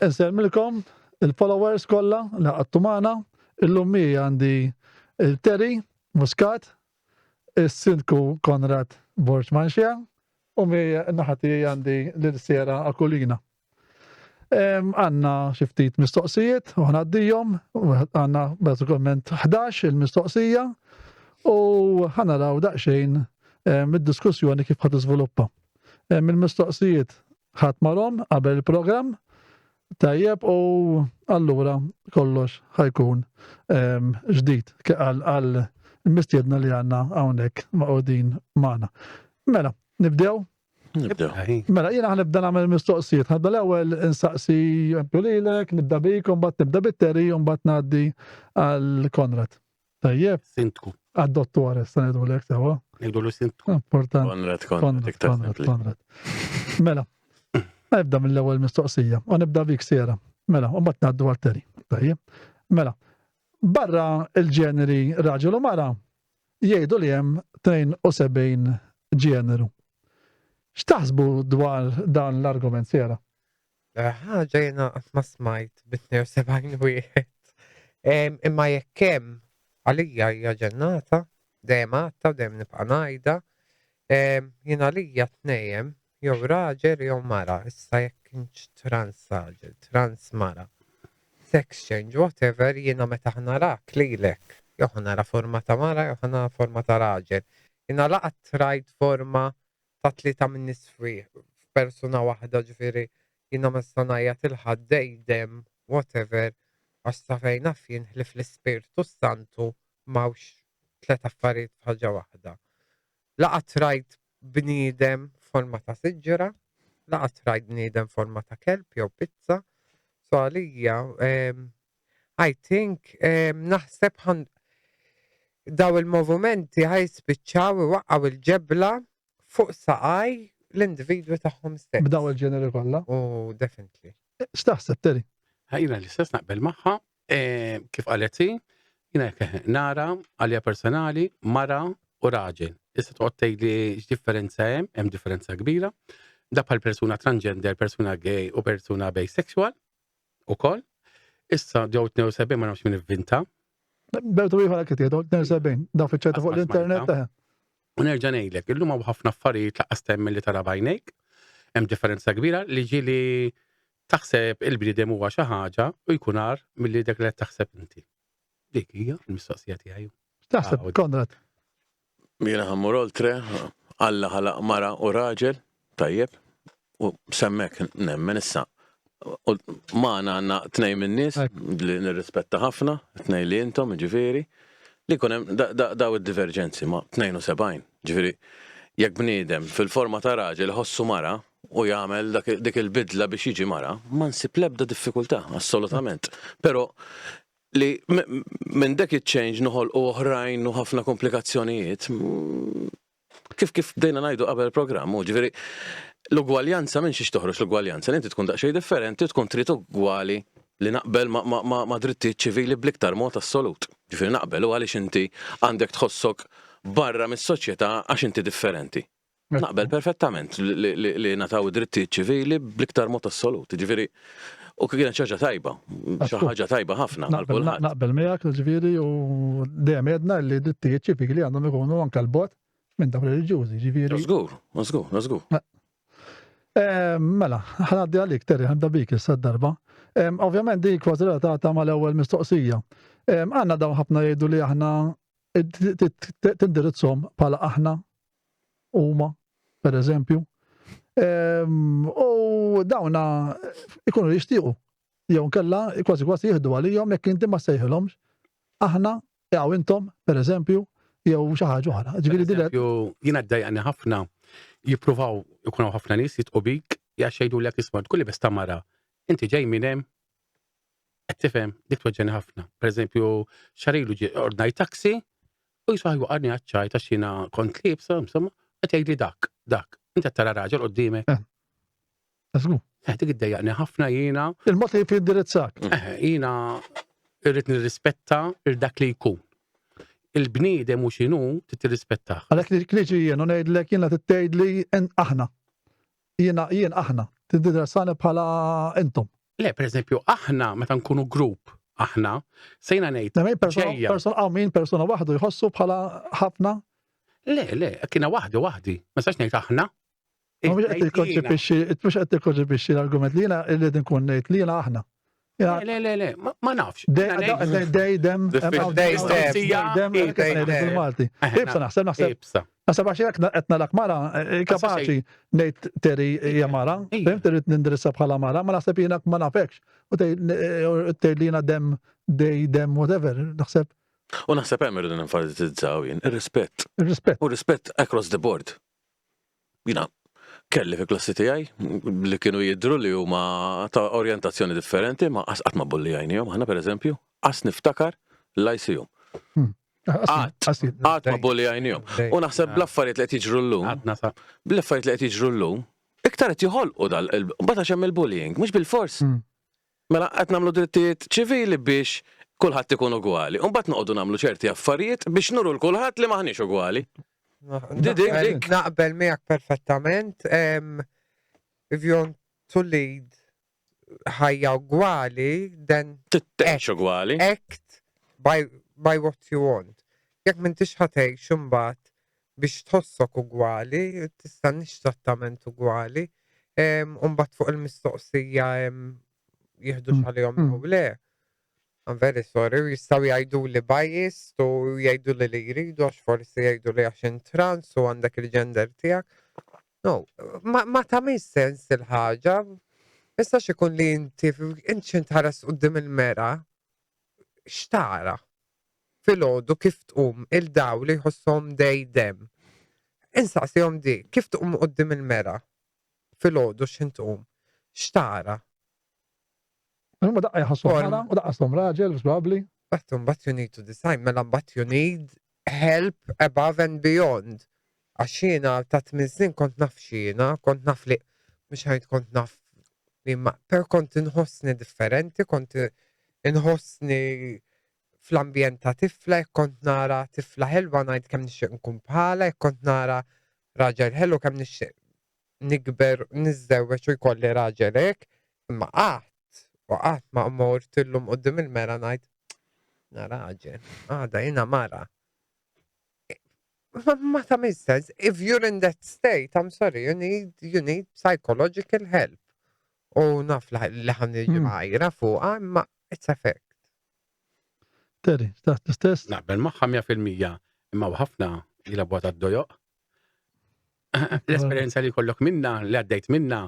Insellmilkom il-followers kollha li ħadtu magħna. Illum mija għandi il-Terry Muscat, is-Sindku Konrad Borġmanxja u mija naħati għandi l-Sera Akulina. Għanna xi ftit mistoqsijiet u ħanaddihom, għanna bażikament 11 il-mistoqsija u ħanaraw daqsxejn mid-diskussjoni kif ħad iżviluppa. Mill-mistoqsijiet ħadd marhom qabel il-programm. Tajjeb, u allura kollox ħajkun ġdid għal mistiedna li għanna hawnhekk maqogħdin magħna. Mela, nibdew? Mela, jiena ħanibda nagħmel mistoqsijiet. Ħabda l-ewwel insaqsi lilek, nibda bik, u mbagħad nibda bit-Terry u mbagħad ngħaddi għal Konrad. Tajjeb? Sindku. Għad-dottor issa ngħidulek sewwa. Ngħidulu Sindku. Importanti. Konrad. Mela. Nibda mill-ewwel mistoqsija, u nibda bik Sera. Mela, u mbagħad ngħaddu għal Terry. Tajjeb. Mela. Barra il-ġeneri raġel u mara jgħidu li hemm 72 ġeneru. X'taħsbu dwar dan l-argument Sera? Ħaġa jiena qatt ma smajt bit-72 wieħed. Imma jekk hemm għalija hija ġennata, dejjem għadta u dejjem nibqa' ngħidha. Jiena għalija tnejjem jew raġel jew mara, issa jekk kienx trans raġel, trans mara. Sex change, whatever, jiena meta ħnarak lilek, jew ħnara forma ta' mara, jew ħnara forma ta' raġel. Jiena laqgħet rajt forma ta' tlieta minn nies f'persuna waħda, ġifieri jiena ma stanajjat il-ħadd dejjem, whatever, għax sa fejn naf jinħlif l-Ispirtu Santu m'hawnx tliet affarijiet f'ħaġa waħda. Laqgħet rajt bniedem forma ta' siġġera, laqgħet rajt bniedem forma ta' kelb jew pizza. So għalija, I think naħseb daw il-movimenti ħajspiċċaw iwaqqgħu il-ġebla fuq saqaj l-individwi tagħhom stess. B'daw il-ġeneri kollha? Oh, definitely. X'taħseb Terry? Ħajna l-istess naqbel magħha, kif qalet hi, jiena nara għalija personali mara u raġel. Issa toqgħod tgħidli x'differenza hemm differenza kbira. Da bħal persuna transgender, persuna gay u persuna bisexual ukoll. Issa ġew 72 ma nafx min ivvinta. Bertu ieħor hekk jgħidu 72, daw fiċċata fuq l-internet. U nerġa' ngħidlek, illum hawn ħafna affarijiet laqqas temmen li tara b'għajnejk. Hemm differenza kbira li ġieli taħseb il-bniedem huwa xi ħaġa u jkun ar milli dak li qed taħseb inti. Dik hija l-mistoqsija tiegħi. Taħseb Konrad? Jiena ħammur oltre, Alla ħalaq mara u raġel, tajjeb, u semmek nemmen issa. Maħna għanna tnej minn nies li nirrispetta ħafna, tnej li intom, ġifieri, li kunem daw id-divergenzi ma' 72, ġifieri, jekk bniedem fil-forma ta' raġel ħossu mara u jagħmel dik il-bidla biex jiġi mara, ma nsib l-ebda diffikultà, assolutament. Però li minn dak iċ-change noħol u oħrajn u ħafna komplikazzjonijiet, kif bdejna ngħidu qabel il-programm, ġifieri l-ugwaljanza minn xiex toħroġ l-ugwaljanza, inti tkun daqsxejn differenti, tkun trid ugwali li naqbel ma' drittijiet ċivili bl-iktar mod assolut. Ġifieri naqbel u għaliex inti għandek tħossok barra mis-soċjetà għax inti differenti. Naqbel perfettament li nataw drittijiet ċivili bl-iktar mod assolut. Ġifieri u kienet xi ħaġa tajba, xi ħaġa tajba ħafna għal kulħadd. Naqbel miegħek ġifieri u dejjem għedna li drittijiet ċivili għandhom ikunu anke l-bogħod minn dawk reliġjużi, ġifieri. Żgur. Mela, ħanaddi għalik Terry, ħanibda bik issa d-darba. Ovvjament dik kważi relatata mal-ewwel mistoqsija. Għandna dawn ħafna jgħidu li aħna tindirizzhom bħala aħna huma, pereżempju. U dawna ikunu jixtiequ jew nkella kważi jieħdu għalihom jekk inti ma sejħilhomx aħna jew intom pereżempju jew xi ħaġa oħra. Ġifieri dilek. Jiena ddejjaqni ħafna jippruvaw ikunu ħafna nies jitqu bik għax jgħidulek isma' tkulli biss tamara. Inti ġej minn hemm qed tifhem dik tweġġeni ħafna. Pereżempju xarilu ordnaj taksi u jiswa ħajwaqarni għaċċajt għax jiena kont liebsa insomma qed jgħidli dak. Inti tara raġel qudiemek. Żgur. Dik iddejjaqni ħafna jiena. Il-mod li jindirizzak. Jiena irrid nirrispetta dak li jkun. Il-bniedem u x'inhu tirrispettah. Għalhekk li jiena ngħidlek jiena tgħidli aħna. Jien aħna. Tiddirezzani bħala intom. Le, per eżempju, aħna meta nkunu grupp, aħna sejna ngħid Min ġejja. persona waħdu jħossu bħala ħafna. Le, kiena waħdi. Ma sax ngħid aħna. Mhux qed tikkontribwixxi l-argument li jiena irrid nkun ngħid li jiena aħna. Le, ma nafx. Dej dem Malti. Ibsa naħseb għax jekk qed nalak mara kapaċi ngħid Terry hija mara, fimt irid nindirissa bħala mara, ma naħseb jiena ma nafekx. U tgħid li jiena dem whatever, naħseb. U naħseb hemm irridu nenfasizzaw jien ir-rispett. Ir-rispett. U rispett across the board. Jiena kelli fi klassi tiegħi li kienu jidhru li huma ta' orjentazzjoni differenti, ma qatt ma bullijajnihom aħna pereżempju, qas niftakar l-ICU. Qatt ma bullijajnihom. U naħseb bl-affarijiet li qed jiġru llum, bl-affarijiet li qed jiġru llum, iktar qed joħolqu mbagħad hemm il-bullying, mhux bil-fors. Mela qed nagħmlu drittijiet ċivili biex kulħadd ikun ugwali. U mbagħad noqogħdu nagħmlu ċerti affarijiet biex nuru l-kulħadd li maħniex ugwali. Naqbel miegħek perfettament. If you want to lead ħajja ugwali, then tittex ugwali. Act by what you want. Jekk m'intix ħatgħix imbagħad biex tħossok ugwali, tista' nix trattament ugwali, u mbagħad fuq il-mistoqsija jieħdu x'għalihom jew le. I'm very sorry, jistaw jgħidu li bias, u jgħidu li jridu, għax forsi jgħidu li għax trans u għandek il-ġender tijak. No, ma tamil sens il-ħagġa. Issa xikun li inti tħares qudiem il-mera, xtara. Fil-ħodu kif tqum il-daw li jħossom dem. Insaqsihom di, kif tqum qudiem il-mera? Fil-ħodu x'intqum? Xtara. Ma daqqa jħassu ħara, u daqqa stom raġel, probably. But you need to decide, but you need help above and beyond. Għaxina ta' 8 snin kont naf xina, kont naf li, mux ħajt kont naf li per kont inħossni differenti, kont inħossni fl-ambjent ta' tifla, kont nara tifla ħelwa ngħid kemm nixtieq nkun bħala, kont nara raġel ħellu kemm nixtieq nikber, niżżewweġ u jkolli raġel hekk, imma qatt ma mort illum qudiem il-mera ngħid raġel, għada jiena mara. Ma tamil sense. If you're in that state, I'm sorry, you need psychological help. U naf li ħan ġimajra fuqa, ma it's a fact. Terry, stess? Naqbel maħħa 100%, imma ħafna jilabu għat d-dojoq. L-esperienza li kollok minna, li għaddejt minna,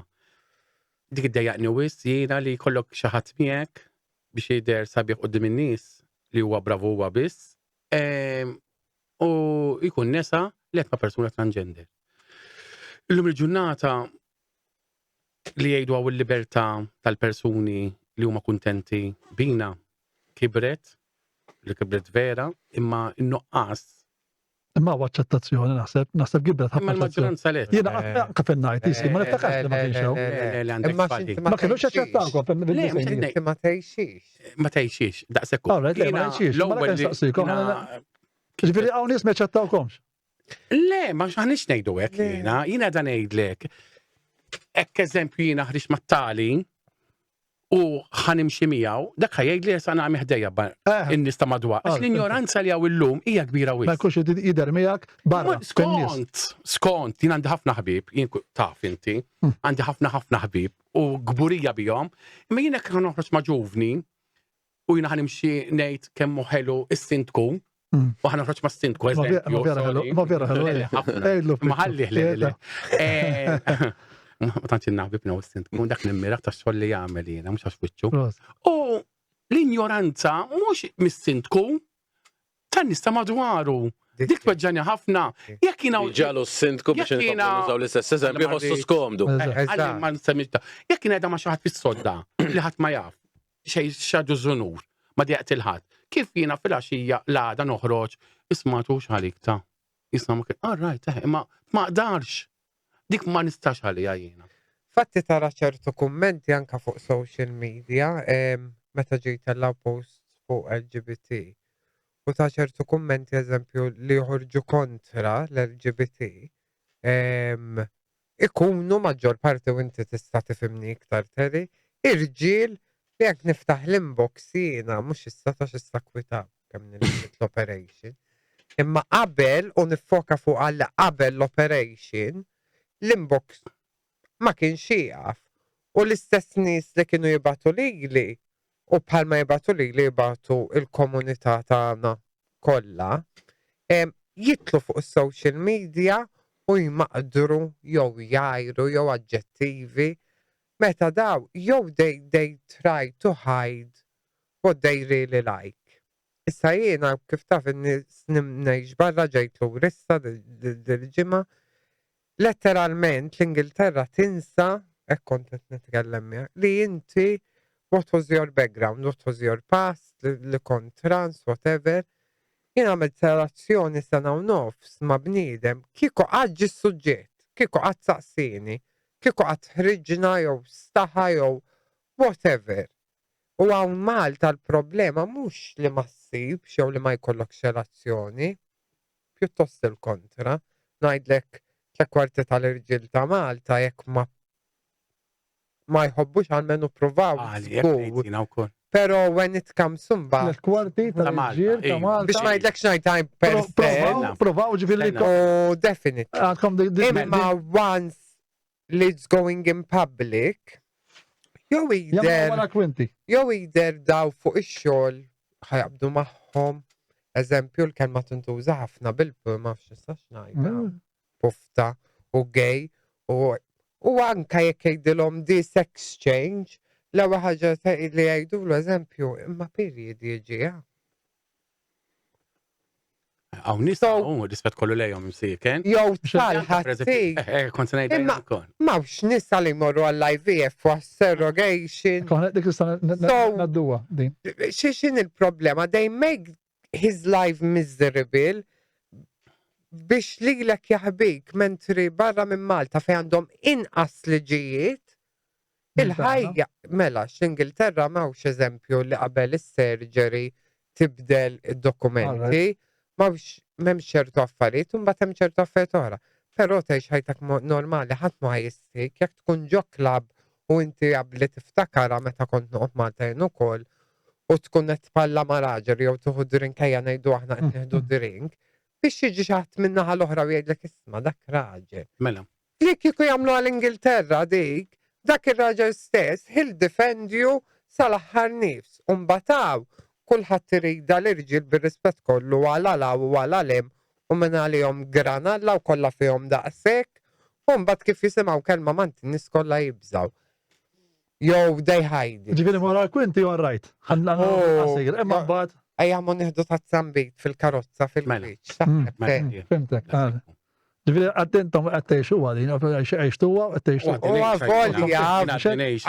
dik id-dajaqni wis jiena li kollok xaħat miegħek biex jider sabiħ qudiem in-nies li huwa bravu huwa biss. U jkun nesa li qed ma' persuna transgender. Illum il-ġurnata li jgħidu għaw il-libertà tal-persuni li huma kuntenti bina kibret vera, imma in-nuqqas. Imma għacċettazzjoni naħseb gibret Imma l-maġġoranza let. Jiena anke fin-najt isi, ma niftakarx li ma kienx hawn. Ma kienux jaċċettawkom Inti ma tgħixix. Ma tgħixix, daqshekk. Ma tgħixix. Ġifieri hawn nies ma jaċċettawkomx. Le, ma x'aħniex ngħidu hekk jiena dan ngħidlek. Hekk eżempju jiena ħriġ mat-tali u ħanimxi miegħu, dak ħajjgħid li sa nagħmel ħdejja in-nies ta' madwar. Għax l-ignoranza li hawn illum hija kbira wisq. Ma jkunx jidher miegħek barra. Skont, jien għandi ħafna ħbieb, jien taf inti, għandi ħafna ħbieb u gburija bihom, imma jien hekk noħroġ ma' ġuvni u jiena ħanimxi ngħid kemm ħelu is-sindku. U ħana ħroċ ma' stintku, eżempju. Ma vera ħelu. Ma ħalli ma tantx naħbib naw stintku, dak nimmiraħ ta' xogħol li jagħmel jiena, mhux għax wiċċu. U l-ignoranza mhux mis-stintku tan-nies ta' madwaru. Dik tweġġani ħafna. Jekk jiena ġalu s-sindku biex nużaw l-istess eżempju ħossu skomdu. Jekk jiena qiegħda ma' xi ħadd fis-sodda li ħadd ma jaf xejn xadu żunur ma dieqt il-ħadd. Kif jiena fil-għaxija l-għada noħroġ, ismatu xħalik ta' jisma ma kien, rajt, ma qdarx. Dik ma nistax għalija jiena. Fatti tara ċertu kummenti anka fuq social media, meta ġejt għalla post fuq LGBT. U ta' ċertu kummenti, eżempju, li joħorġu kontra l-LGBT, ikunu maġġor parti u inti tista' tifhimni iktar Terry, irġiel li jekk niftaħ l-inbox jiena mhux issa tax issa kwitaw kemm nilbit l-operation. Imma qabel u nifoka fuq għal qabel l-operation l-inbox ma kienx jieqaf. U l-istess nies li kienu jibatu lili u bħalma jibatu lili jibatu il-komunità tagħna kollha jitlu fuq is-social media u jmaqdru jew jajru jew aġġettivi meta daw jew they try to hide what they really like. Issa jiena kif taf ngħix barra ġejt lura issa dil-ġimgħa letteralment l-Ingilterra tinsa hekk kont qed nitkellem li inti what was your background, what was your past, li kont trans, whatever. Jien għamilt relazzjoni sena u nofs ma' bniedem kieku għaġġi s-suġġett, kieku għad saqsini, kieku għad ħriġna jew staħa jew whatever. U għawn Malta l-problema mhux li ma ssibx jew li ma jkollokx relazzjoni, pjuttost il-kontra. Ngħidlek tle-kwarti tal-irġiel ta' Malta jekk ma jħobbux għalmenu provaw. Żgur. Pero when it comes sumba. L-kwarti tal-ġir ta' Malta. Biex ma jidlek xnajtajn per se. Provaw ġifiri. Oh, definitely. Imma once it's going in public, jew jider daw fuq ix-xogħol ħajabdu magħhom. Eżempju l-kelma tintuża ħafna bil-pu ma fx nistax ngħidha. Pufta u gay u anke jekk jgħidilhom this exchange. L-ewwel ħaġa li jgħidulu eżempju imma perjed jiġi Hawn nistgħu rispett kollu lejhom imsieken. Jew tfal-ħadd. Kont ngħidha Imma m'hawnx nisa li jmorru għall-IVF u għas-surrogation. Dik nadduha din. X'in il-problema? They make his life miserable biex lilek jaħbik mentri barra minn Malta fejn għandhom inqas liġijiet. Il-ħajja, mela, x'Ingilterra m'hawnx eżempju li qabel is-surgery tibdel id-dokumenti, m'hemmx ċertu affarijiet u mbagħad hemm ċertu affarijiet oħra. Però tgħix ħajtek normali ħadd ma jissik jekk tkun ġo klabb u inti qabli tiftakara meta kont noqgħod Malta jien ukoll u tkun qed tpalla ma' raġel jew tieħu drink ejja ngħidu aħna qed nieħdu drink biex jiġi xi ħadd min-naħa l-oħra u jgħidlek isma' dak raġel. Mela. Li kieku jagħmlu għall-Ingilterra dik, dak ir-raġel stess, he'll defend you sal-aħħar nifs. U mbagħad kulħadd irida l-irġiel bir-rispett kollu għal law u għal lem u minn għalihom granalla u kollha fihom daqshekk u mbagħad kif jisimgħu kelma manti nies kollha jibżgħu. Jew they hide. Ġifieri wara l-kwinti all right. Imma mbagħad ejja ma nieħdu tazzambit fil-karozza fil-kriċ. Fimtek. Ġifieri attentom qed tgħixu għadin, għajxtuha qed tgħixu. U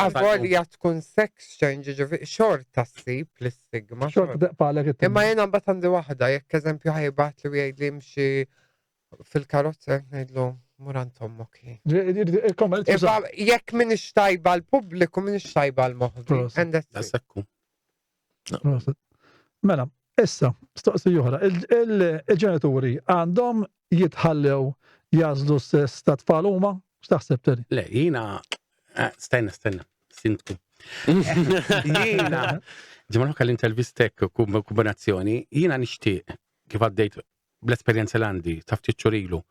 għavolja tkun sex change ġifieri xorta ssib l-istigma. Xorta deqpalek it-tim. Imma jiena mbagħad għandi waħda jekk eżempju ħajbat li jgħid li jimxi fil-karozza ngħidlu murant ommok. Jekk min ixtajba l-pubbliku min ixtajba l-moħħdi. Mela, issa, stoqsi oħra, il-ġenituri għandhom jitħallew jażlu s-sess ta' tfal huma? X'taħseb teri? Le, jiena stenna, sintku. Jiena ġemalok għall-intervistek kombinazzjoni, jiena nixtieq kif għaddejt bl-esperjenza l-għandi ta' ftit xurilu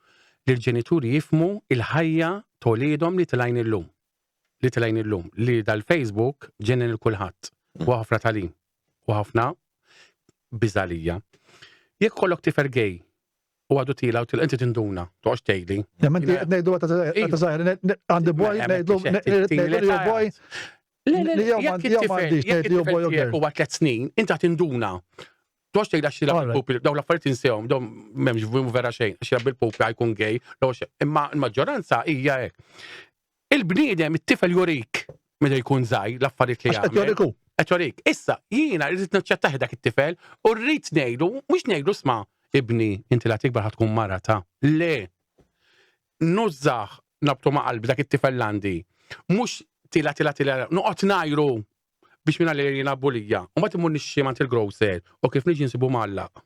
li l-ġenituri jifmu il-ħajja tolidhom li tilajn illum. Li dal-Facebook ġenin il-kulħadd u ħafna talim u ħafna biżalija. Jekk kollok tifel gej u għadu tila u til inti tinduna, toħx tejli. Menti ngħidu għata zaħir, għandi boj, ngħidu boj. Jekk it-tifel u għat 3 snin, inti tinduna. Toħx tejla xila bil-pupi, daw l-affarijiet insewhom, daw m'hemmx vera xejn, xila bil-pupi għajkun gej, imma l-maġġoranza hija hekk. Il-bniedem it-tifel jurik meta jkun żgħir l-affarijiet li jagħmel. Għetwarik, issa, jiena rrit naċċettaħ dak it-tifel u rrit nejdu, mux nejdu sma, ibni, inti la tikbar ħatkun marata. Le, nużax nabtu ma' qalbi dak it-tifel landi. Mux tila, nuqot najru biex minna li jina bulija. Un bat imur nixximant il-growser u kif niġi nsibu mallaq.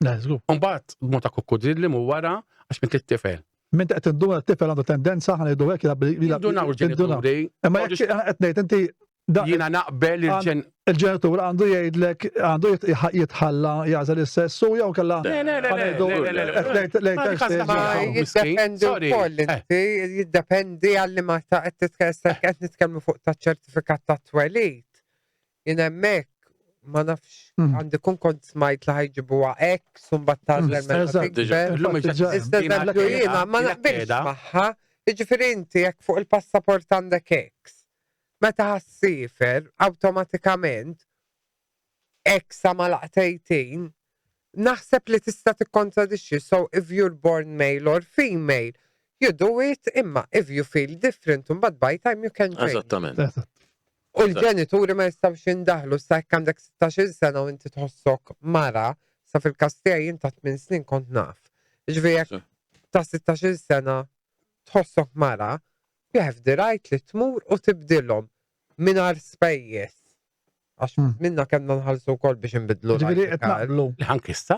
Un bat, mota kokkodilli mu wara għax minn t-tifel. Minn qed induna t-tifel għandu tendenza ħana jdu hekk jindunaw il-ġenituri. Imma jekk qed ngħid inti Jiena naqbel il-ġen. il-ġenitur għandu jgħidlek, għandu jitħalla jgħażel is-sessu jew kellha. Le. Ma jiddependi wkoll inti, jiddependi għalli ma ta' qed nitkellmu fuq ta' ċertifikat ta' twelid. Jien hemmhekk ma nafx għandi kun kont smajt li ħajġibuha hekk sumbat tażel meta tikber. Iżda jiena ma naqbilx magħha, jiġifieri inti jekk fuq il-passaport għandek hekk. Meta ħassifer, awtomatikament, eksa ma laqtejtin, naħseb li tista' tikkontradixxi. So if you're born male or female, you do it, imma if you feel different, but by time you can change. Eżattament. U l-ġenituri ma jistawx jindaħlu sa jekk għandek 16 sena u inti tħossok mara, sa fil-kastija jien ta' 8 snin kont naf. Ġifieri jekk ta' 16 sena tħossok mara, you have the right li tmur u tibdilhom mingħajr spejjeż. Għax minna kellna nħallsu wkoll biex inbidlu. Ġifieri qed naqblu. Ħankista?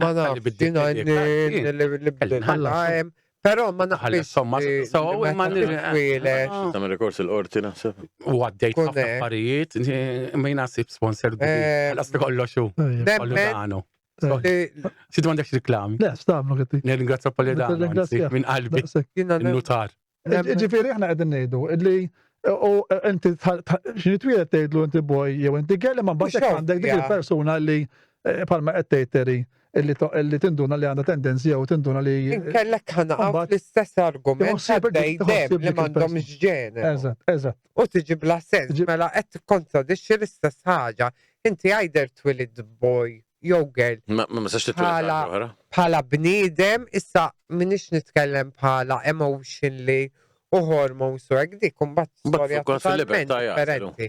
Ma nafx jiena li però ma naqbilx. Tam rekors il-qorti naħseb. U għaddejt ħafna affarijiet, ma jnasib sponsor għas kollox xu. Polidano. Sidu għandek riklami. Le, stamlu għetti. Nirringrazzja Polidano minn qalbi. Il-notar. Ġifieri aħna qegħdin ngħidu li u inti x'nitwieled tgħidlu inti boj jew inti kelli ma mbagħad għandek dik il-persuna li bħalma qed tgħidteri illi tinduna li għandha tendenzi jew tinduna li. Inkellek ħanaqgħu fl-istess argument għaddej li m'għandhomx ġene. Eżatt. U tiġi bla sens mela qed tikkontradixxi l-istess ħaġa. Inti either twilid boy jew girl. Ma sax titwilid bħala bniedem, issa minix nitkellem bħala emotionally u hormones u hekk dik imbagħad storja totalment differenti.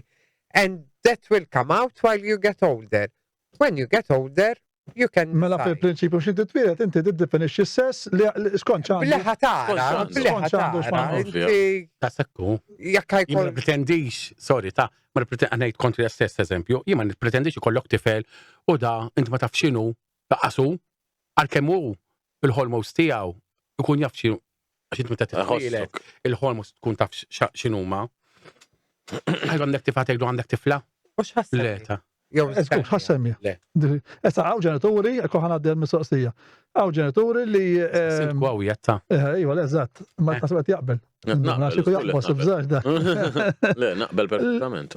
And that will come out while you get older. When you get older, you can. Mela fil-prinċipju x'inti twieled inti tiddefinixxi s-sess li skont ċandu. Bliħa tara. Ta' sekku. Jekk Jien ma ħajkun nipretendix, sorry, ta' ma ngħid kontri stess eżempju, jien ma nipretendix ikollok tifel u da inti ma taf x'inhu taqasu għalkemm hu il-hormones tiegħu ikun jaf x'inhu għax inti meta tifilek il-hormones tkun taf x'inhuma. Għandek tifla tgħidu għandek tifla? mhux ħassem. Le ta' Skux ħassemmi. Le. Essa għaw ġenituri, ekku ħana għaddi l-mistoqsija. Għaw ġenituri li. Għaw jatta. Iwa, le, eżatt. Ma tasbet jaqbel. Naxiku jaqbos bżax da. Le, naqbel perfettamentu.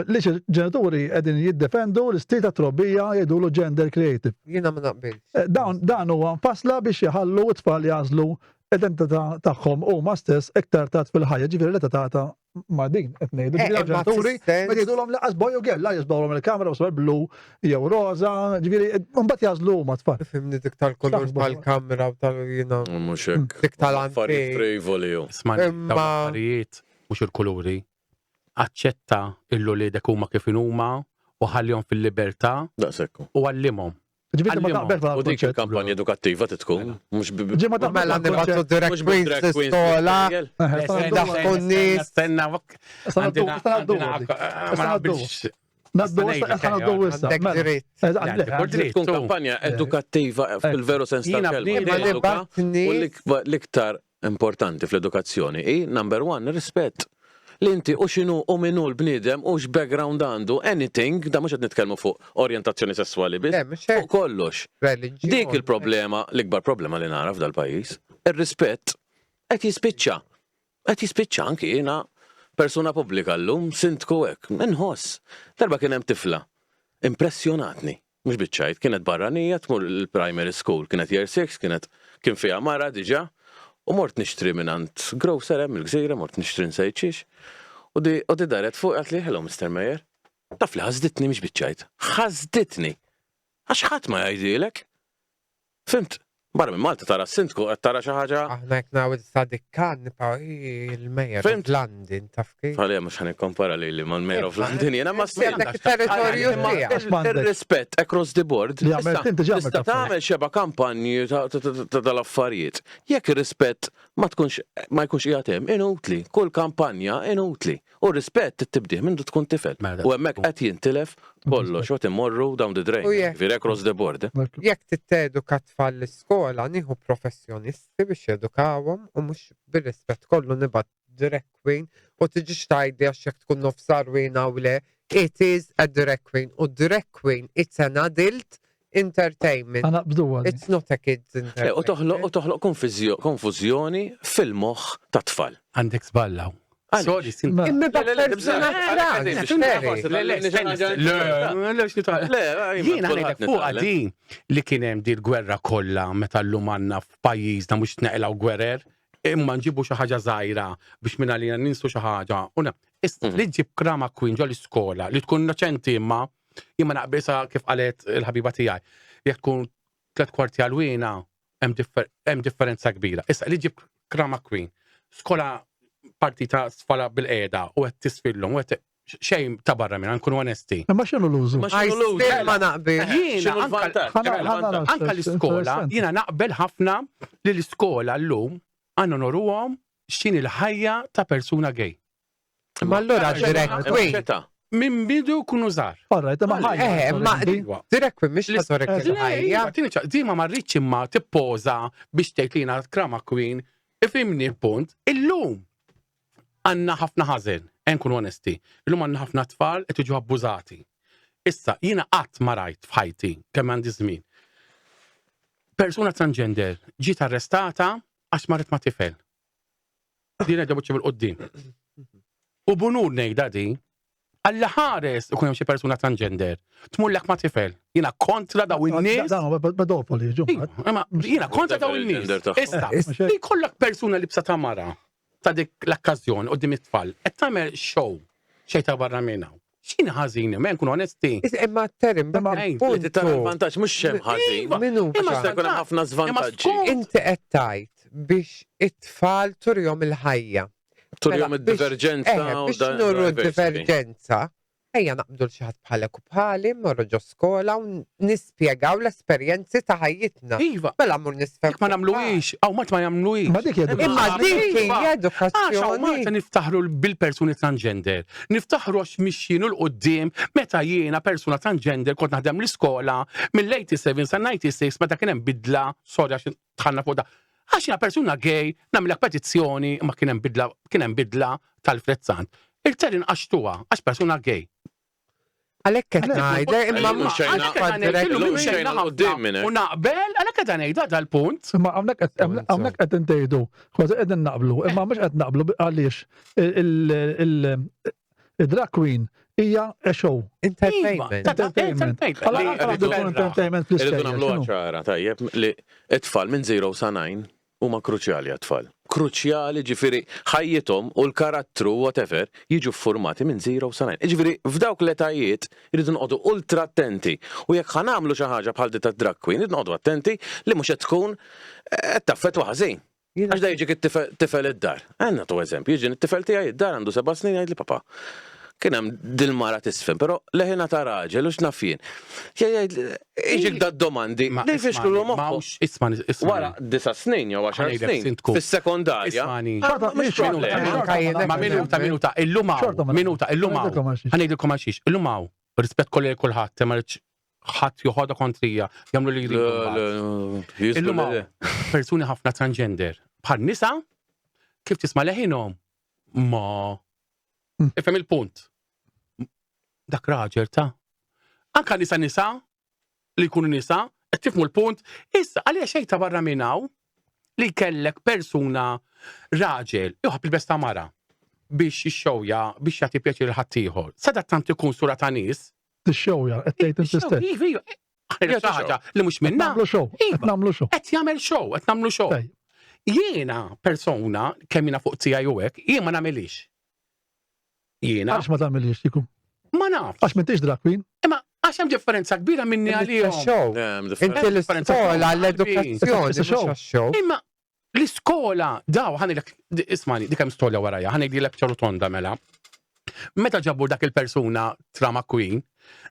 Li ġenituri għedin jiddefendu l-istita trobbija jgħidulu gender creative. Jiena ma naqbilx. Dan huwa fasla biex jħallu t-tfal jazlu identità tagħhom u ma stess iktar tat fil-ħajja ġifieri l-età ma din qed ngħidu ġenituri ma jgħidulhom laqas boy u girl la jisbawhom il-kamera u sar blu jew roża ġifieri mbagħad jażlu ma tfal. Fimni dik tal-kolor tal-kamera u tal-jiena. Mhux hekk. Dik tal-anti. Frivoli jew. Affarijiet mhux il-kuluri. Aċċetta illu li dek huma kif huma u ħallihom fil-libertà Daqshekk. u għallimhom. Ġifieri ma taqbel U dik il-kampanja edukattiva titkun. Mhux Mela nibgħatu direct queens l-iskola. Tkun kampanja edukattiva fil-veru sens tal-kelma. U l-iktar importanti fl-edukazzjoni hi number one, rispett. L-inti u xinu u minu l-bnidem u x-background għandu, anything, da mux għed nitkelmu fuq orientazzjoni sessuali biz, fuq kollox. Dik il-problema, l-ikbar problema li nara f'dal-pajis, il-rispett, għed jispiċċa. Għed jispiċċa anki jina persona publika l-lum, sintku għek, nħoss. Darba kien hemm tifla, impressjonatni, mux bitċajt, kienet barranija, tmur l-primary school, kienet year 6, kien fija mara diġa, u mort nishtri minant grocer hemm il-gżira, mort nishtri nsejċix. U di daret fuq għat li, hello Mr. Mayor, taf li ħazditni miex bitċajt. ħazditni. Għax ħadd ma jgħidilek. Fimt, barra minn Malta tara s-sintku qed tara xi ħaġa. Aħna jekk nawid sadikan nibqgħu il-Mayor of London taf kif. Għalija mhux ħanikkompara lili mal-Mayor of London, jiena ma Dak it-territorju tiegħek. Ir-rispett across the board. Tista' tagħmel xeba kampanji tal-affarijiet. Jekk ir-rispett ma jkunx qiegħed hemm, inutli. Kull kampanja inutli. U rispett tibdih minn tkun tifel. U hemmhekk qed jintilef kollox u timmorru down the drain. Vir across the board. Jekk titteduka tfal l-iskola nieħu professjonisti biex jedukawhom u mhux bir-rispett kollu nibgħat drag queen u tiġix tajdi għax jekk tkun nofsar wina u le. It is a drag queen. U drag queen, it's an adult entertainment. Għana bdu għaddi. It's not a kids U entertainment. toħloq konfużjoni fil-moħħ ta' tfal. Għandek sballaw. Għaliex? Sorry, sin. Ma- Imma Le, le, le, persuna Jiena għalek fuq għadi li kienem dir gwerra kollha meta l-lum għanna f'pajjiżna mhux neqlaw gwerer, imma nġibu xi ħaġa żgħira biex minna li ninsu xi ħaġa. Una, li ġib krama queen ġol iskola li tkun innoċenti imma jimma naqbisa kif qalet il-ħabiba tiegħi. Jekk tkun 3 kwarti għalwina hemm differenza kbira. Issa li ġib krama queen, skola partita sfala bil-qeda u qed tisfillhom u qed xejn ta' barra minn nkunu onesti. Ma xenu l-użu? Ma I still ma naqbil. Jiena anka l-iskola, jiena naqbel ħafna li l-iskola llum għandna noruhom x'in il-ħajja ta' persuna gay. Ma allura drag queen. Min bidu kunu żgħar. Alright, ma ħajja. Ma drag queen mhix tatorek il-ħajja. Di ma marriċ imma tippoża biex tgħid li jiena krama queen, ifhimni punt, illum għandna ħafna ħażen, nkunu onesti. Illum għandna ħafna tfal qed jiġu abbużati. Issa jiena qatt ma rajt f'ħajti kemm għandi żmien. Persuna transgender ġiet arrestata għax marret ma' tifel. Din qed ġabuċi bil-qoddim. U bunur ngħidha di, Alla ħares ikun hemm xi persuna transgender. Tmullek ma' tifel. Jiena kontra daw in-nies. Badopoli, Jiena kontra daw in-nies. Issa, li jkollok persuna li bsa ta' mara ta' dik l-okkażjoni qudiem it-tfal, qed tagħmel show xejn ta' barra minn hawn. X'inhi ħażin, ma nkun onesti. Imma terim, Inti tara l-vantaġġ mhux hemm ħażin. Minu Imma se jkun hemm ħafna żvantaġġi. inti qed tgħid biex it-tfal turjom il-ħajja. Turjom id-diverġenza biex nurru d-diverġenza. Ejja naqbdu l-xaħat bħalek u bħali, morru ġo skola u nispjegaw l-esperjenzi ta' ħajjitna. Iva, Mela mmur nisfem. ma nagħmluhiex, aw mat ma jagħmluhiex. Ma dik jedu. Imma dik hija Għax edukazzjoni. meta niftaħru bil-persuni transgender. Niftaħru għax mixjienu l-qoddim meta jiena persuna transgender kont naħdem l-iskola mill-87 sa 96 meta kien hemm bidla, sorry għax tħanna fuq da. Għax jiena persuna gay, nagħmilek petizzjoni ma kien hemm bidla tal-frezzant. Il-terin għaxtuha għax persuna gay. Għalek qed ngħidle imma Mhux xejn qudiem minn hekk. U naqbel, għalhekk qed ngħidha dal-punt. Imma għamnek qed intejdu, kważi qegħdin naqblu, imma mhux qed naqblu għaliex il-drag queen hija a show. entertainment. Entertainment. Entertainment Irridu nagħmluha fl-iskejjel. ċara tajjeb li t-tfal minn 0 sa 9 huma kruċjali għat-tfal. Kruċjali ġifieri ħajjithom u l-karattru whatever jiġu ffurmati minn 0 sa 9. Ġifieri f'dawk l-etajiet irridu nqogħdu ultra attenti. U jekk ħanamlu xi ħaġa bħal dit drag queen, irridu nqogħdu attenti li mhux qed tkun qed taffet ħażin. Għax da jiġi it-tifel id-dar. Għandna tu eżempju, jiġi it-tifel tiegħi id-dar għandu 7 snin jgħid li papa. Kien hemm dil-mara tisfem, però leħina ta' raġel u x'nafjien. Iġik da domandi, li fixklu l-moħħu. Ismani, Wara 9 snin jew 10 snin fis-sekondarja. Minuta, illumaw. Ħanejdilkom għaxix, illumaw. Rispett kolli kulħadd, ma ħadd joħodha kontrija, jagħmlu li jridu. Illumaw, persuni ħafna transgender. Bħal nisa, kif tisma' leħinhom? Ma. Ifhem il-punt. Dak raġel ta' anka nisa li jkunu nisa qed tifhmu l-punt issa għalija xejn ta' barra minn hawn li kellek persuna raġel joħab il-besta mara biex jixxowja biex jagħti pjaċir ħadd ieħor. Sadattant ikun sura ta' nies. Tixxowja, qed tgħid inti stess. ħaġa li mhux minna. Nagħmlu show, qed nagħmlu show. Qed jagħmel show, qed nagħmlu show. Jiena persuna kemm jiena fuq tiegħi u hekk, jien ma nagħmilix. Jiena. Għax ma tagħmilix jikum. Ma nafx. Għax m'intix drag queen. Imma għax hemm differenza kbira minni għalihom. Show. Inti l-iskola l-edukazzjoni show. Imma l-iskola daw ħanilek ismani dik hemm storja warajja, ħanejdilek ċarutonda mela. Meta ġabbu dak il-persuna drama queen,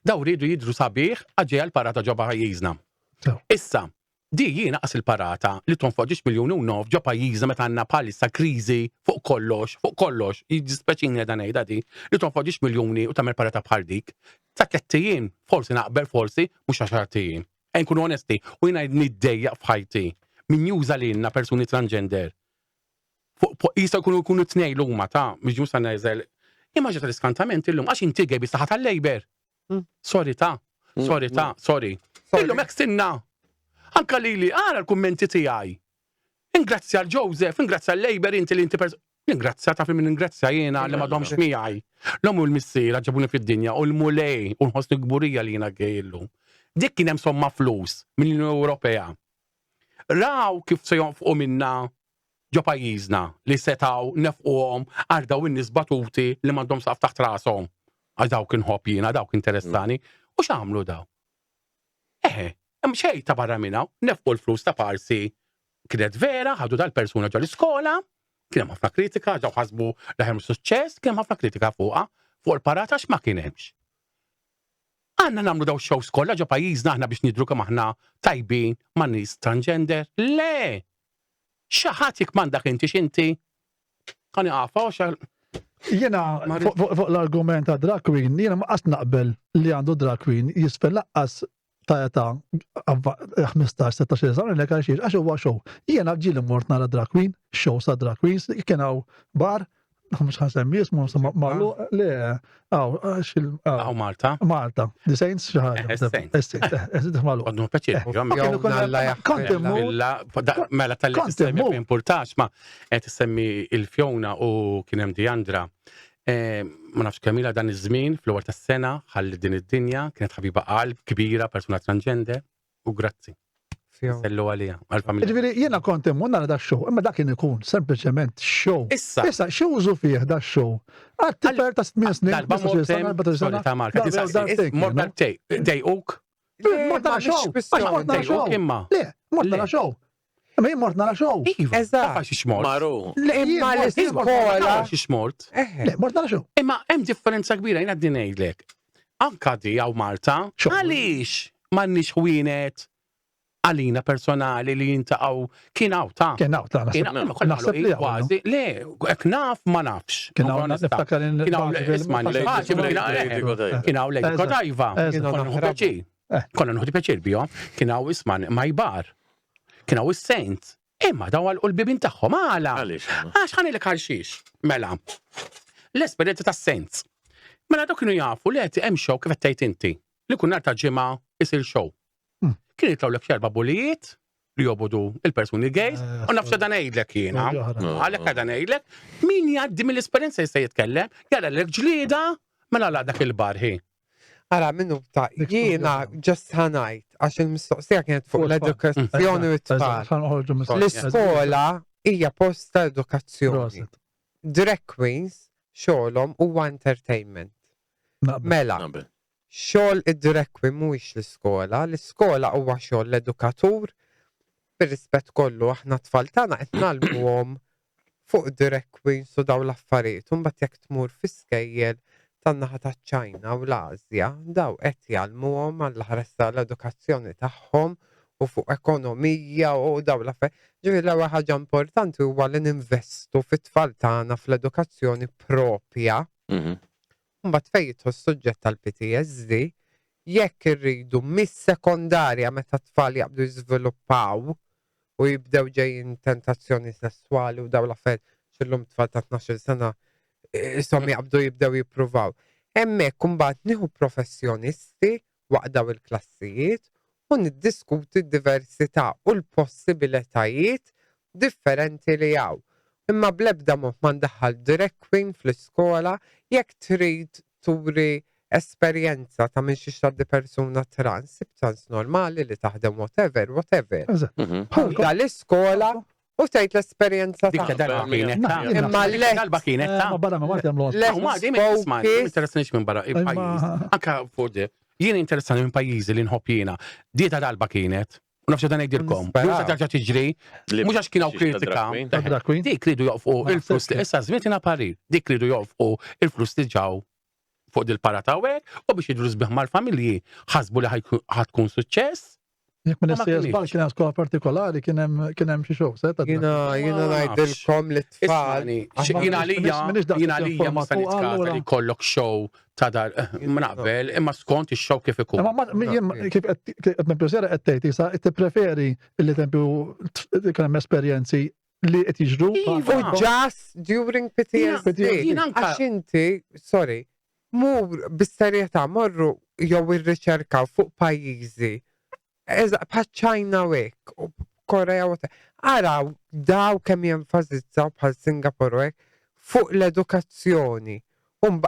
daw ridu jidru sabiħ għaġej għal-parata ġobba ħajjiżna. Issa, di jiena qas il-parata li tonfoġġix miljoni u nof ġo pajjiżna meta għandna bħalissa kriżi fuq kollox, jiddispeċini dan ngħidha di, li tonfoġġix miljuni u tagħmel parata bħal dik. Ta' kettijin, forsi naqbel forsi mhux għaxartijin. Nkunu onesti, u jiena niddejjaq f'ħajti min juża lilna persuni transgender. jista' jkunu tnej l-huma ta' miġu sa' neżel. Imma ġeta l-iskantament illum għax inti għebi saħat għal-Labor. Sorry ta', sorry. Illum hekk sinna. Anka lili ara l-kummenti tiegħi. Ingrazzja l-Joseph, ingrazzja l-Labor inti li inti ingrazzja ta' minn ingrazzja jiena li m'għadhomx miegħi. L-om u l-missiera ġabuni fid-dinja u l-mulej u nħossni gburija li jiena ġejlu. Dik kien hemm somma flus mill-Unjoni Ewropea. Raw kif se jonfqu minna ġo pajjiżna li setaw nefquhom għal daw in-nies batuti li m'għandhom saqaf taħt rashom. Għal dawk inħobb jiena, dawk interessani. U x'għamlu daw? Hemm xejn ta' barra minnaw, nefqu l-flus ta' parsi. Kienet vera, ħadu dal-persuna ġo l-iskola, kien hemm ħafna kritika, ġew ħasbu li ħem suċċess, kien hemm ħafna kritika fuqha, fuq il-parata x'ma kien hemmx. Għandna nagħmlu daw show skolla ġo pajjiżna aħna biex nidru kemm aħna tajbin man nies transgender. Le! Xi ħadd jikmandak inti x'inti. Ħani qafa Jena, fuq l-argument ta' drag queen, jena ma' qas naqbel li għandu drag queen jisfel laqqas ta' jeta 15-16 sena li għaxiex, għax huwa show. Jena ġili mort nara drag queen, show sa' drag queens, kienaw bar, mux ħansemmi jismu, marlu, le, għaw Malta. Malta, the Saints xaħġa. Saints, malu. Għadnu peċir. Mela tal-li tissemmi importax, ma tissemmi il-Fjona u kienem Diandra. Ma nafx Kamila dan iż-żmien fl-ewwel tas-sena ħalli din id-dinja kienet ħabiba qalb kbira, persuna transgender u grazzi. Sellu għalija, għal-familja. Ġifieri jiena kont immur nara dak show, imma dak kien ikun sempliċement show. Issa x'użu fih dak show. Għat-tiper ta' 8 snin, 15 sena, 14 sena. ta' Marka, mort dal-tej, dejquk. Mort nara show. Mort nara show. Le, mort nara show. Ma jien mort nara show. Eżatt. X'mort. Maru. Imma l-iskola. X'mort. Le, mort nara show. Imma hemm differenza kbira jiena ngħidlek. Anka di għaw Malta, għaliex m'għandniex ħwienet għalina personali li jintaqaw kienaw ta' naħseb li kważi, le, naf ma nafx. Kienaw Lejko Dajva, konna nħudu peċir bijom, kienaw isman Majbar, kienaw is-Saint, imma daw għal l-bibin taħħom għala. Għax ħani li karxiex, mela, l-esperienza ta' Saints. Mela daw kienu jafu li għetti hemm show kif għettajt inti, li kun nar ta' ġimgħa isir show. Kien jitlaw l-ek xerba bulijiet li jobudu il-persuni gays, u nafxa dan ejdlek jiena, għalek dan ejdlek, min jaddi mill-esperienza jista' jitkellem, jara l-ek ġlida, mela la dak il-barħi. Ara, minnu ta' jiena ġast ħanajt, għax il-mistoqsija kienet fuq l-edukazzjoni u t-tfal. L-iskola hija post ta' edukazzjoni. Drag queens xogħolhom huwa entertainment. Mela. Xogħol id-drag queen mhuwiex l-iskola huwa xogħol l-edukatur bir-rispett kollu aħna tfal tagħna qed nagħlmuhom fuq drag queens u dawn l-affarijiet u mbagħad jekk tmur fi-skejjel tan-naħa taċ-Ċajna u l-Asja daw qed jgħallmuhom għall-ħaressa l-edukazzjoni tagħhom u fuq ekonomija u daw l-affarijiet. Ġifieri l-ewwel ħaġa importanti huwa li ninvestu fit-tfal tagħna fl-edukazzjoni propja. Mbagħad fejn jidħol suġġett tal-PTSD, jekk irridu mis-sekondarja meta tfal jaqbdu jiżviluppaw u jibdew ġejjin tentazzjoni sessuali u daw l-affarijiet xillum tfal ta' 12 sena isom jaqbdu jibdew jippruvaw. Hemmhekk imbagħad nieħu professjonisti waqt daw il-klassijiet u niddiskuti d-diversità u l-possibilitajiet differenti li hawn. Imma bl-ebda mod ma ndaħħal drag queen fl-iskola jekk trid turi esperjenza ta' minn xi xaddi persuna trans normali li taħdem whatever. Ħalda l-iskola u tgħid l-esperjenza Dik darba kienet ta' imma darba kienet ta' barra ma marti għamlu. ma interessanix minn barra il-pajjiż. Anka fuq jien interessani minn pajjiżi li nħobb jiena. Dieta darba kienet. U nafx dan ngħidilkom. Mhux terġa' tiġri, mhux għax kienaw kritika. Dik ridu joqfu il-flus li issa żmien tina parir. Dik ridu joqfu il-flus li ġaw fuq dil-parata hekk u biex jidru sbieħ mal-familji ħasbu li ħatkun suċċess. Jekk minn is-sejżbal kien hemm skola partikolari kien hemm xi show, se? Jiena ngħidilkom li t-tfal. Jiena għalija ma se nitkata li jkollok show ta' dar ma naqbel imma skont ix-show kif ikun. Kif qed nempju sera qed tgħid isa tippreferi li tempju kien hemm esperjenzi li qed jiġru. Iva. U just during PTSD. Jien anka- Għax inti, sorry, mur bis-serjetà morru jew irriċerkaw fuq pajjiżi. Paċċajna hekk, u Korea u araw daw kemm jenfasizzaw bħal Singapore hekk fuq l-edukazzjoni.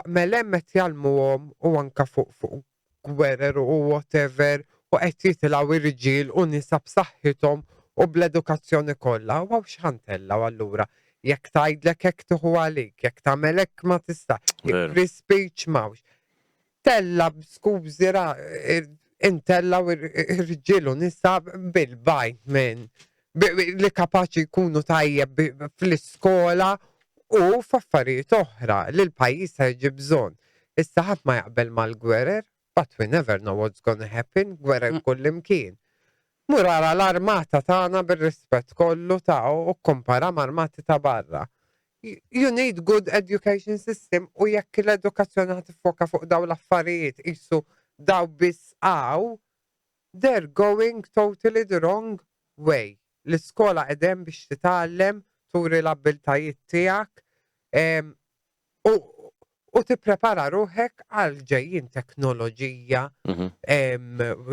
Melem qed jalmuhom u anka fuq gwerer u whatever u qed jitilgħu ir-riġiel u nisa b'saħħithom u bl-edukazzjoni kollha. U x'ħantellaw allura? Jekk tgħidlek hekk tieħu għalik, jekk tagħmel hekk ma tista'. Free speech m'hawnx. Tella skużi intellaw ir-riġiel u nisa bil-bajt minn li kapaċi jkunu tajjeb fl-iskola u f'affarijiet oħra li l-pajjiż ħejġi bżonn. Issa ħadd ma jaqbel mal-gwerer, but we never know what's gonna happen, gwerer kull imkien. Mur ara l-armata tagħna bir-rispett kollu ta' u kompara mal-armati ta' barra. You need good education system u jekk l-edukazzjoni ħad tiffoka fuq daw l-affarijiet issu daw biss they're going totally the wrong way. L-iskola qegħdem biex titgħallem turi l-abbiltajiet tiegħek u tipprepara ruħek għal ġejjin teknoloġija,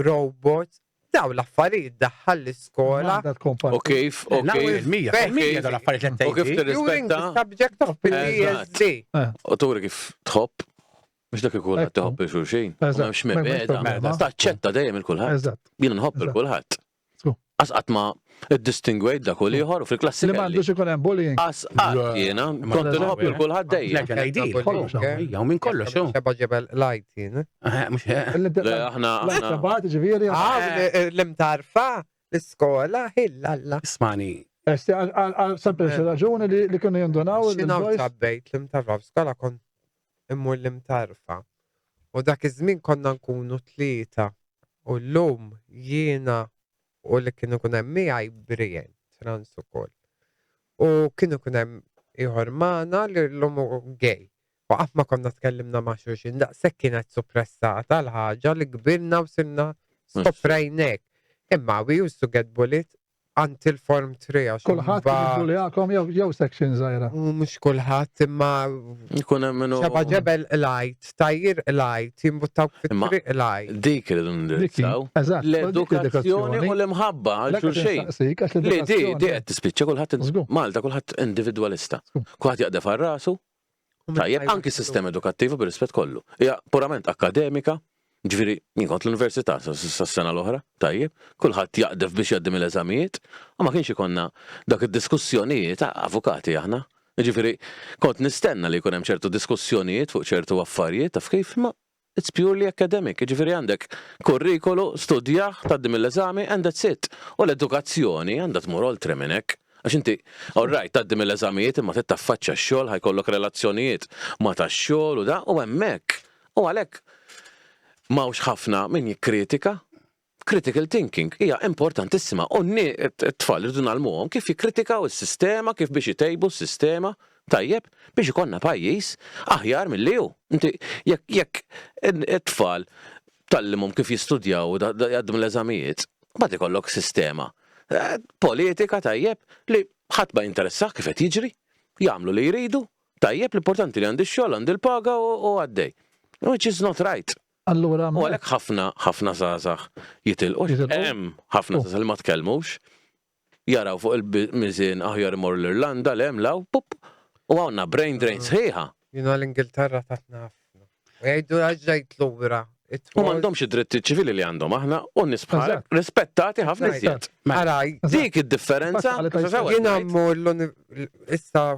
robots, daw l-affarijiet daħħal l-iskola. U kif, u kif, il-mija dal-affarijiet u kif During the tirrispetta, subject of PTSD. u turi kif tħobb, mux dak ikun għat tħobb il-xurxin, mux mibeda, taċċetta dejjem il-kulħat, Eżatt. jina nħobb il-kulħat. Sku. Asqat ma id-distingwejt dak u liħor u fil-klassi Li m'għandux ikun hemm bullying. Asqat jena, kont nħobb il-kulħat dejjem. Jaw minn kollox, xo. Xeba ġebel lajtin. Le, aħna, L-intabat ġifieri. L-imtarfa, l-iskola, hillalla. Ismani, Għal sempliċi raġuni li kienu jindunaw Xinaw il-boys. tabbejt l-imtarfa, f'skola kon immur l-imtarfa. U dak iż-żmien konna nkunu tlieta. U l-lum jiena u li kienu kunem miħaj Brian, trans ukoll. U kienu kunem iħor maħna li l-lum gay. U għafma konna tkellimna ma' xurxin, daqsek kienet suppressata l-ħagġa li gbirna u sirna stoprajnek. Imma we used to get bullied until Form 3. Kulħadd bullijakom jew section żgħira. U mux kullħat imma Ikun hemm minnu. xeba ġebel light, tajjir light, jimbuttaw fit-triq light. Dik irridu ndirizzaw. Eżatt. L-edukazzjoni u l-imħabba għal xulxejn. Li di qed tispiċċa kulħadd Żgur. Malta kulħadd individwalista. Kulħadd jaqdef għal rasu. Tajjeb anki sistema edukattiva bir-rispett kollu. Hija purament akademika. Ġifieri jien kont l-università sas-sena l-oħra, tajjeb, kulħadd jaqdef biex jaqdim l-eżamijiet, u ma kienx ikonna dak id-diskussjonijiet avukati aħna. Ġifieri kont nistenna li jkun hemm ċertu diskussjonijiet fuq ċertu affarijiet taf kif ma it's purely academic. Ġifieri għandek kurrikolu, studjaħ, taqdim l-eżami and that's it. U l-edukazzjoni għandha tmur oltre minn hekk. Għax inti, alright, taqdim l-eżamijiet imma tittaffaċċa x-xogħol, ħajkollok relazzjonijiet ma tax-xogħol u da u hemmhekk. U għalhekk mawx ħafna min jikkritika. Critical thinking hija importantissima u t-tfal rridu nagħlmuhom kif jikkritikaw is-sistema, kif biex jtejbu s-sistema, tajjeb biex ikonna pajjiż aħjar milli hu. Inti jekk it-tfal tallimhom kif jistudjaw u jgħaddhom l-eżamijiet, mbagħad ikollok sistema politika tajjeb li ħadd ma jinteressah kif qed jiġri, jagħmlu li jridu, tajjeb l-importanti li għandi x-xogħol għandi l-paga u għaddej. Which is not right. Allura U għalhekk ħafna żgħażagħ jitilqu. Hemm ħafna żgħażagħ li ma tkellmux, jaraw fuq il-miżien aħjar imor l-Irlanda li hemm law pup u għandna brain drain sħiħa. Jina l-Ingilterra tatna ħafna. U jgħidu għagġajt l-ura. U m'għandhomx id-dritti ċivili li għandhom aħna u nisbħal rispettati ħafna iżjed. Araj, Dik id-differenza. jina mmur issa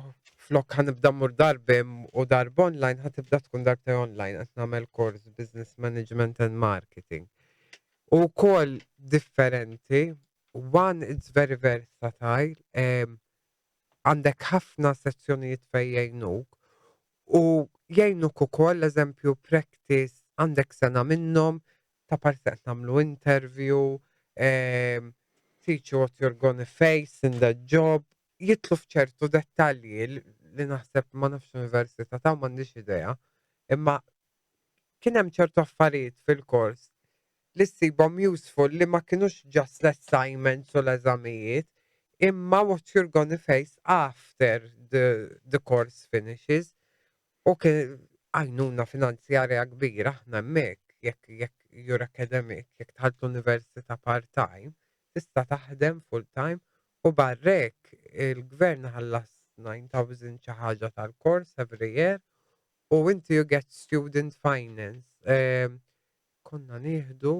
flok ħanibda mmur darbim u darb online ħatibda tkun darbtej online għat namel kors Business Management and Marketing. U kol differenti, one it's very versatile, għandek ħafna sezzjonijiet fej jgħinuk u jgħinuk u kol eżempju practice għandek sena minnom ta' parti namlu interview, teach you what you're gonna face in the job, jitlu fċertu dettalji li naħseb ma nafx università ta' m'għandix idea, imma kien hemm ċertu affarijiet fil-kors li ssibhom useful li ma kienux just l-assignments u l-eżamijiet, imma what you're gonna face after the course finishes. U għajnuna finanzjarja kbira, aħna hemmhekk jekk you're academic, jekk tħalt università part-time, tista' taħdem full-time u barrek il-gvern ħallas 9,000 xi ħaġa tal-kors every year u inti you get student finance. Konna nieħdu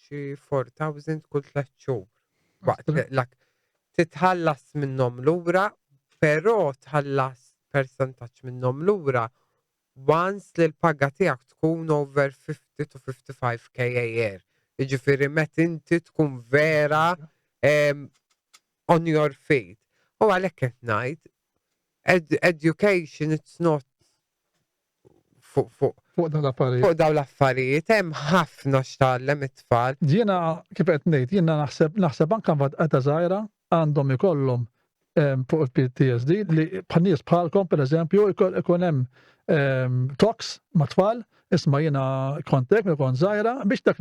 xi 4,000 kull 3 xhur. Waqt titħallas minnhom lura, però tħallas percentaġġ minnhom lura once li l-paga tiegħek tkun over 50 to 55k a year. Jiġifieri met inti tkun vera on your feet. U għalhekk qed ngħid education it's not fuq dawn l-affarijiet hemm ħafna x'tgħallem it-tfal. Jiena kif qed ngħid, jiena naħseb anke qed żgħira għandhom ikollhom fuq il-PTSD li bħal-nies bħalkom pereżempju ikun hemm talks ma' tfal isma' jiena kontek ikun żgħira biex dak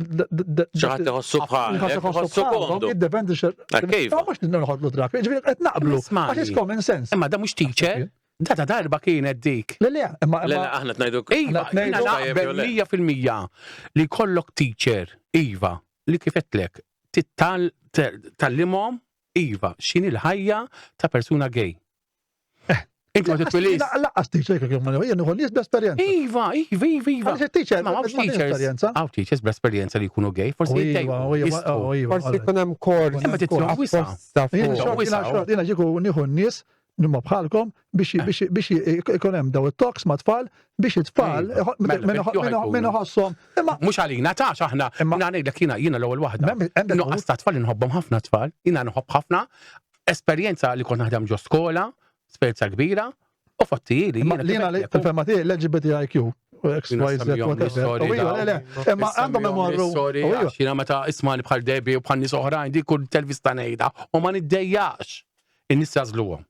ċaħat iħossu bħalek, jiddependi kif? mhux noħodlu drak, ġifieri qed naqblu għax is common sense. Imma da mhux teacher, da darba kienet dik. Le imma aħna tnajdu Iva, jina naqbel 100% li kollok teacher, Iva, li kifetlek, tal-limom, Iva, xini l-ħajja ta' persuna gay. Inti ma titwilis. Laqqas teacher kif ma jien uħol nies b'esperjenza. Iva. Għaliex teacher Ma għawx teachers, għaw teachers b'esperjenza li jkunu gay, forsi Forsi jkun hemm kors Imma titlu wisa. Jiena ġiku nieħu n-nies nimma bħalkom biex ikun hemm daw it-talks ma' tfal biex it-tfal minn ħossom. Mhux għalina tax aħna, jiena ngħidlek jiena l-ewwel waħda. Nuqqas ta' tfal inħobbhom ħafna tfal, jiena nħobb ħafna esperjenza li kont naħdem ġo skola, esperjenza kbira, u fattijiri. Jiena fil-ferma tiegħi l-LGBTIQ. Imma għandhom imorru. Jiena meta ismani bħal Debi u bħal nies oħrajn dik kull telvista ngħidha u ma niddejjax in-nies jażluhom.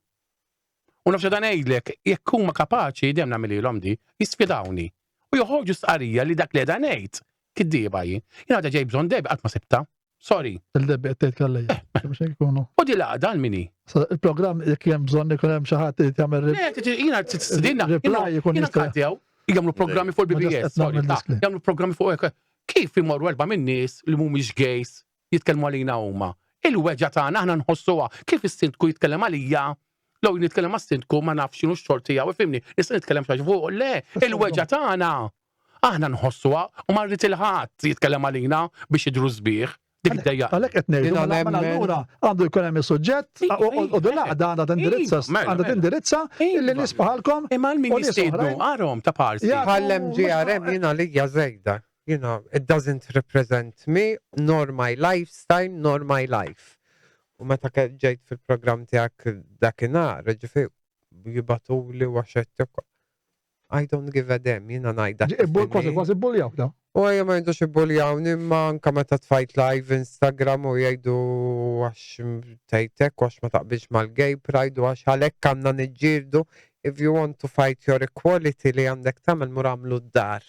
U nafx dan ngħidlek, jekk huma kapaċi dejjem nagħmilhom di, jisfidawni. U joħorġu stqarrija li dak li qiegħda ngħid kiddieba jien. Jiena għadha ġej bżonn Debi qatt ma sibta. Sorry. Il-Debi qed tgħid kallejja. U di laqda l-mini. Il-programm jekk hemm bżonn ikun hemm xi ħadd li jagħmel jiena tistidinna. Jiena nkattew, jagħmlu programmi fuq il-BBS, jagħmlu programmi fuq hekk. Kif imorru 4 min-nies li mhumiex gays jitkellmu għalina huma. Il-weġġa tagħna aħna nħossuha kif is-sindku jitkellem għalija. Law nitkellem għas-sindku ma nafx x'inhu x-xogħol tiegħu ifhimni. Nista' nitkellem xi fuq le, il-weġġa tagħna. Aħna nħossuha u ma rrid il-ħadd jitkellem għalina biex jidru sbieħ. Dik id-dejja. Għalhekk qed ngħidu allura għandu jkun hemm is-suġġett u dil-għaqda għandha tindirizza illi nies bħalkom imma l-Ministru għarhom ta' parsi. Bħallem GRM jiena lija żejda. It doesn't represent me, nor my lifestyle, nor my life. U meta ġejt fil-programm tiegħek dakinhar, ġifieri jibatuli waxettek. I don't give a damn, jiena ngħidha. Kważi buljaw da. U għajja ma jindux ibbuljawni, ma anka meta tfajt live Instagram u jgħidu għax tejtek, għax ma taqbilx mal-gay pride, u għax għalek għanna nġirdu, if you want to fight your equality li għandek tamel muramlu d-dar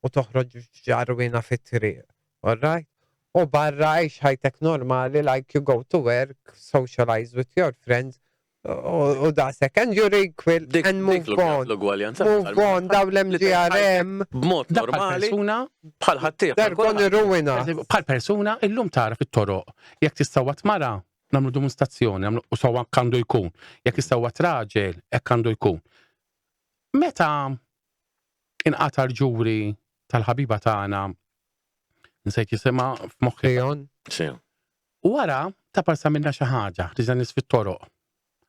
u toħroġ ġarwina fit-triq, alright? U barra għax ħajtek normali, like you go to work, socialize with your friends, u da second you're equal and move on. Move on, daw l-MGRM. B'mod normali, bħal ħattieħ. They're gonna ruin us. Bħal persuna illum tara fit-toroq. Jekk tistawat mara, nagħmlu dimostrazzjoni, u sewwa kandu jkun. Jekk tistawat raġel, hekk kandu jkun. Meta inqata' l-ġuri tal-ħabiba tagħna nsejt jisimha f'moħħi. Wara ta' parsa minna xi ħaġa, tiża nies fit-toroq.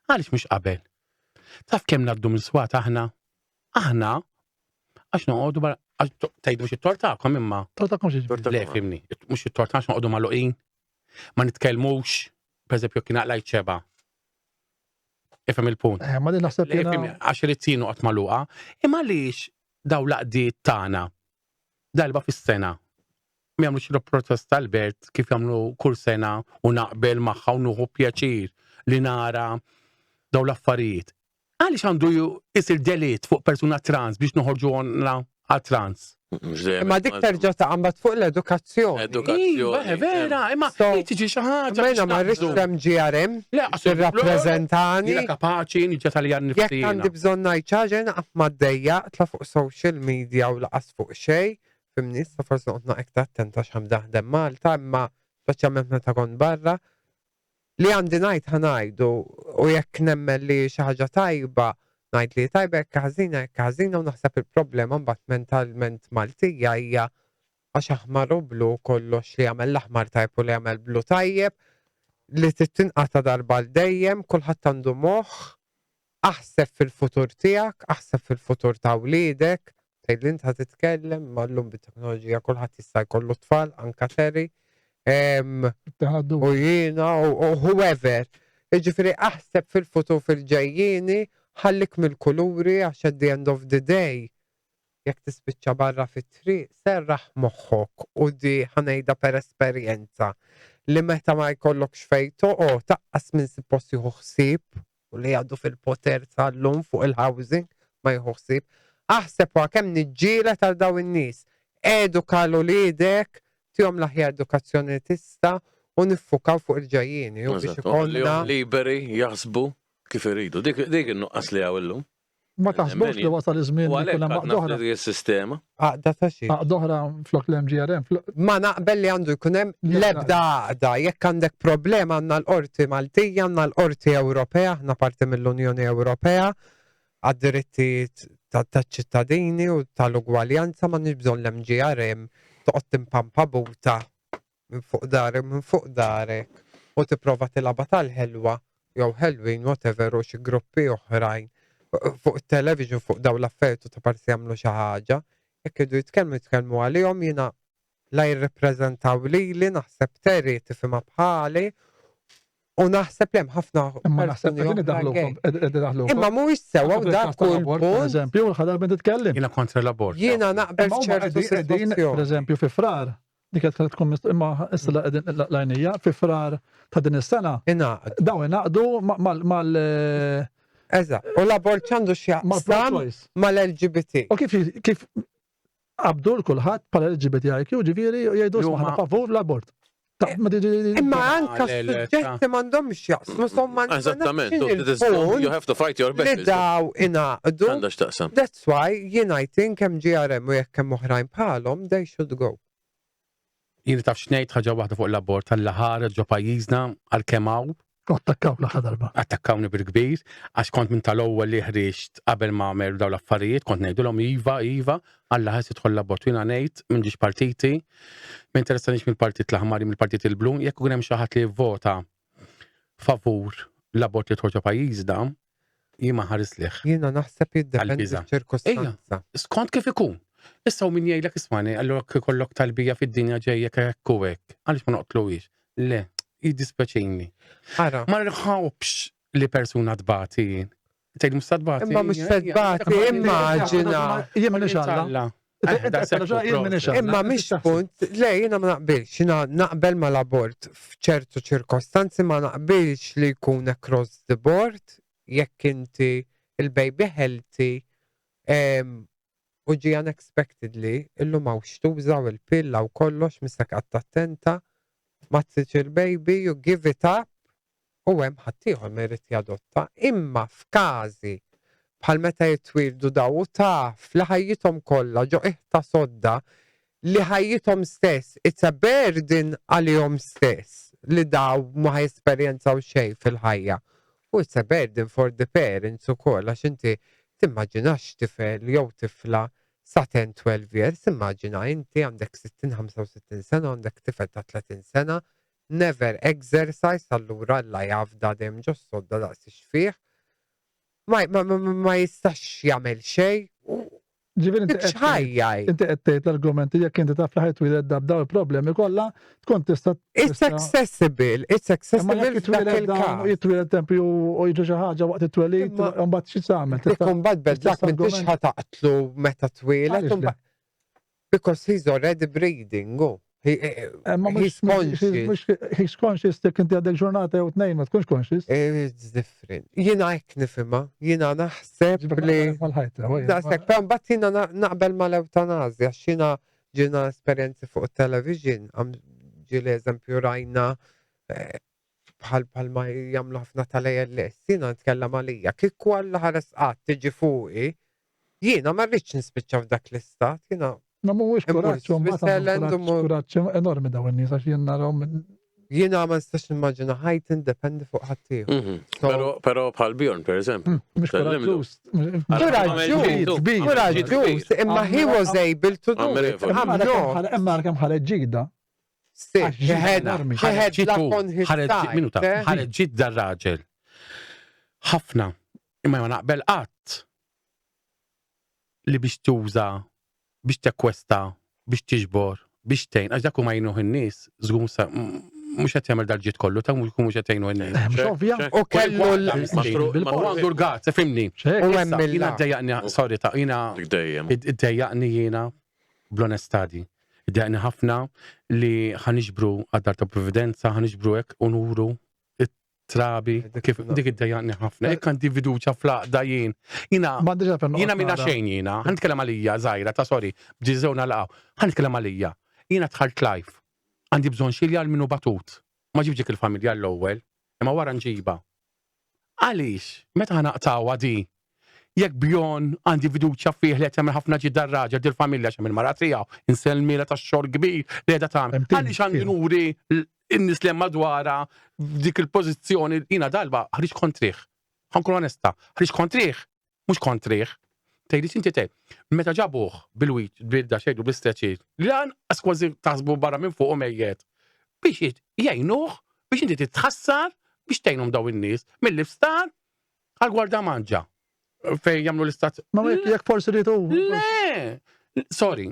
Għalix mux qabel. Taf kem naddu mill-swat aħna? Aħna, għax noqodu barra, tajdu mux it-tortakom imma. Tortakom xieġ. Le, fimni, mux it-torta għax noqodu mal-luqin. Ma nitkelmux, per eżempju, kien għaqlajt ċeba. Ifem il-punt. Ma din naħseb jena. Għax irrizzinu għat maluqa. Imma liix daw laqdiet tana. Dalba fis-sena. Mi għamlu xiro protesta Albert kif għamlu kull sena u naqbel maħħa u nuħu pjaċir li nara daw l-affarijiet. Għaliex għandu jisir delit fuq persuna trans biex noħorġu għonna għal trans? Mhux dejjem Imma dik terġa' taqammad fuq l-edukazzjoni. Edukazzjoni. vera, imma So- tiġi xi ħaġa. Mejna ma rridx fem GRM, tirrappreżentani. Jina kapaċi, niġġa tal-jan Jekk għandi nifsina. bżonn ngħid ċaġa naqaf maddejja tla fuq social media u laqas fuq xejn, fimni issa forsi noqgħod naqgħod attenta x'hemm daħdem Malta, imma speċjalment meta kont barra. Li għandi ngħid ħanajdu u jekk nemmen li xi ħaġa tajba ngħid li tajba jekk ħażina u naħseb il-problema mbagħad mentalment Maltija hija għax aħmar u blu kollox li jagħmel l-aħmar tajb u li jagħmel blu tajjeb li titinqata darba l-dejjem, kulħadd għandu moħħ, aħseb fil-futur tiegħek, aħseb fil-futur ta' wliedek, tgħidli inti titkellem ma llum bit-teknoloġija kulħadd jista' jkollu tfal anka Terry, Teħaddu. u jiena u whoever. Jiġifieri aħseb fil-futur fil-ġejjieni, ħallik mill-kuluri għax at the end of the day jekk tispiċċa barra fit-triq, serraħ moħħok u di ħanejda per esperjenza li meta ma jkollokx fejn toqgħod taqqas minn suppost jieħu ħsieb u li għadu fil-poter tal-lum fuq il-housing ma jieħu ħsieb. Aħseb kemm niġġieled għal dawn in-nies, eduka lulidek, tihom l-aħjar edukazzjoni tista' u niffukaw fuq il-ġejjieni u biex ikollna liberi jaħsbu kif iridu. Dik in-nuqqas li hawn illum. Ma taħsbux li wasal iż-żmien U li għalhekk kuna għadna maqdoħra. fil-sistema. għaqda ta' xi. Maqdoħra flok l-MGRM. Ma naqbel li għandu jkun hemm l-ebda għaqda, jekk għandek problema għandna l-Qorti Maltija, għandna l-Qorti Ewropea, aħna parti mill-Unjoni Ewropea, għad-diritti taċ-ċittadini u tal-ugwaljanza ma nix bżonn l-MGRM toqgħod timpampa buta minn fuq darek u tipprova tilaba tal-ħelwa jew Halloween whatever u xi gruppi oħrajn fuq il-television fuq daw l-affarijiet u ta' parti jagħmlu xi ħaġa, jekk idu jitkellmu għalihom jiena la jirrepreżentaw lili naħseb Terry tifhimha bħali u naħseb li hemm ħafna Imma naħseb persuni qegħdin oħra gay. idaħlu. Imma mhuwiex sewa u dak kull Per punt eżempju, l-ħadar bin titkellem. Jina kontra l-abort. jiena naqbel ċertu Per situazzjoni. eżempju, fi frar, dik qed tkun imma issa l-għajnija, fi frar ta' din is-sena, Ingħaqdu. daw inaqdu mal Eżatt. U l-abort għandu x'jaqsam pro-choice. mal-LGBT. U kif qabdu l-kulħadd bħala LGBTIQ ġifieri jgħidu Juma- smaħna favur l-abort. Imma anka le, le, suġġetti m'għandhomx jaqsmu somma Eżattament, il-punt you have to fight your li battles. daw inaqdu. Għandax taqsam. That's why United kemm GRM u jekk hemm oħrajn bħalhom they should go. Jina taf xnejt ħaġa waħda fuq l-abort tal-laħar ġo pajjiżna għal-kemaw Attakkaw l-aħħar darba. attakkawni bil-kbir għax kont minn tal-ewwel li ħriġt qabel ma għamelu daw l-affarijiet kont ngħidulhom iva Alla ħas idħol l-abort jiena ngħid minn ġiex partiti ma interessanix mill-partit l-aħmar mill-partit il-blu jekk ikun hemm xi ħadd li jivvota favur l-abort li tħoġġa pajjiżna jien ma ħares liħ. Jiena naħseb jiddependi Għal-biża. ċirkostanza. Skont kif ikun. Issa u min jgħidlek ismani, allura kollok talbija fid-dinja ġejja hekk u hekk. Għaliex ma noqtlux? Le, jiddispeċini. Ara. Ma rħawbx li persuna tbati jien. Tgħid mhux tbati. Imma mhux fedbati, immaġina. Jien ma nixalla. Imma mhix punt, le jiena ma naqbilx, jiena naqbel mal-abort f'ċertu ċirkostanzi ma naqbilx li jkun across the board jekk inti il-baby healthy u ġi unexpectedly illum mawx tużaw il-pilla u kollox mistak attenta ma tiġ il-baby you give it up u hemm ħaddieħor ma jrid jadotta imma f'każi bħal meta jitwildu daw u taf li ħajjithom kollha ġo iħta sodda li ħajjithom stess it's a burden għalihom stess li daw ma jesperjenzaw xejn fil-ħajja. U it's a burden for the parents ukoll għax inti timmaġinax tifel jew tifla sa 10-12 years, immaġina inti għandek 60-65 sena, għandek tifel ta' 30 sena, never exercise, allura la jafda dem ġo sodda daqs xfieħ, ma jistax jagħmel xejn. Ġifieri X'ħajjaj. inti qed tgħid l-argumenti jekk inti taf li ħajtwiled dabdaw il-problemi kollha tkun tista' It's accessible Imma jekk f'dak jitwiled dawn il-każ. jitwiled tempju u jiġu xi ħaġa waqt it-twelid Imma- u mbagħad xi tagħmel. Ikun bad dak tista' m'intix argument- ħataqtlu meta twilet. Għaliex le? Because he's already breeding. He's conscious. He's conscious dik inti għadek ġurnata jew tnejn ma tkunx conscious. It's different. Jina hekk nifhimha, jina naħseb li Daqsek, però mbagħad jiena naqbel mal-eutanazja, x'jiena ġina esperjenzi fuq it-television, ġieli eżempju rajna bħal ma jagħmlu ħafna tal-ALS, jiena nitkellem għalija, kieku Alla ħares qatt tiġi fuqi, jiena ma rridx nispiċċa f'dak l-istat, jiena Ma mhuwiex kuraġġ, Switzerland u kuraġġ enormi dawn in-nies għax jien narhom jiena ma nistax nimmaġina ħajt independi fuq ħadd ieħor. Però bħal Bjorn, per eżempju. mhux kuraġġuż. Kuraġġuż, imma he was able to do it. Imma kemm ħareġ ġida. ħareġ ġid dar-raġel. Ħafna, imma ma naqbel qatt li biex tuża, biex tekkwesta, biex tiġbor, biex tgħin, għax dak huma jgħinuh in-nies, żgur mhux qed jagħmel dal-ġid kollu, ta' mhux qed jgħinu n-nies. Mhux ovvja. U kellu Għandu l-gazz, fimni. Jiena ddejjaqni, sorry, ta' jiena iddejjaqni jiena bl-onestadi. Iddejjaqni ħafna li ħaniġbru għad-dar ta' Provvidenza, ħaniġbru hekk u nuru trabi, kif dik id-dajjaqni ħafna, jekk għandi fiduċa flaqda jien. Jiena minna xejn jiena, ħanitkellem għalija żgħira, ta' sorry, bġiżewna laqgħu, ħanitkellem għalija. Jiena tħalt live, għandi bżonn xilja għal minnu batut. Ma ġibġek il-familja l-ewwel, imma wara nġiba. Għaliex, meta ħanaqtawha di, jekk Bjorn għandi fiduċa fih li qed jagħmel ħafna ġid dar-raġel dil-familja x'hemm il-mara tiegħu, insellmiela tax-xogħol kbir li qiegħda tagħmel. Għaliex għandi nuri in-nies li madwara dik il-pożizzjoni jiena dalba ħriġ kontrih. Ħankun onesta, ħriġ kontrih, mhux kontrih. Tgħidli inti tej, meta ġabuh bil-wiċċ, bil-da xejdu bl-istreċir, lan kważi taħsbu barra minn fuq mejjed. Biex jgħinuh, biex inti titħassar biex tgħinhom daw in-nies mill-ifstar għall-gwarda manġa. Fej jagħmlu l-istat. Ma jekk forsi rridu. Le! Sorry,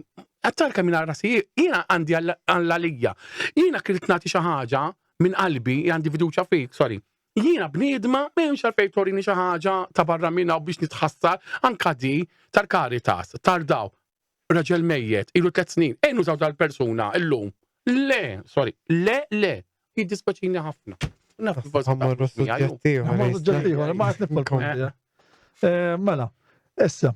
għattarka minn rasi, jiena għandi għall-għalija. Jiena kirit nagħti xi ħaġa minn qalbi, għandi fiduċja fik, sorry. Jiena bniedma m'hemmx għalfejn torini xi ħaġa ta' barra minna u biex nitħassar anka di tal-Caritas, tal-daw. Raġel mejjet, ilu 3 snin, nużaw dal-persuna illum. Le, sorry, le, jiddispeċini ħafna. Mela, issa,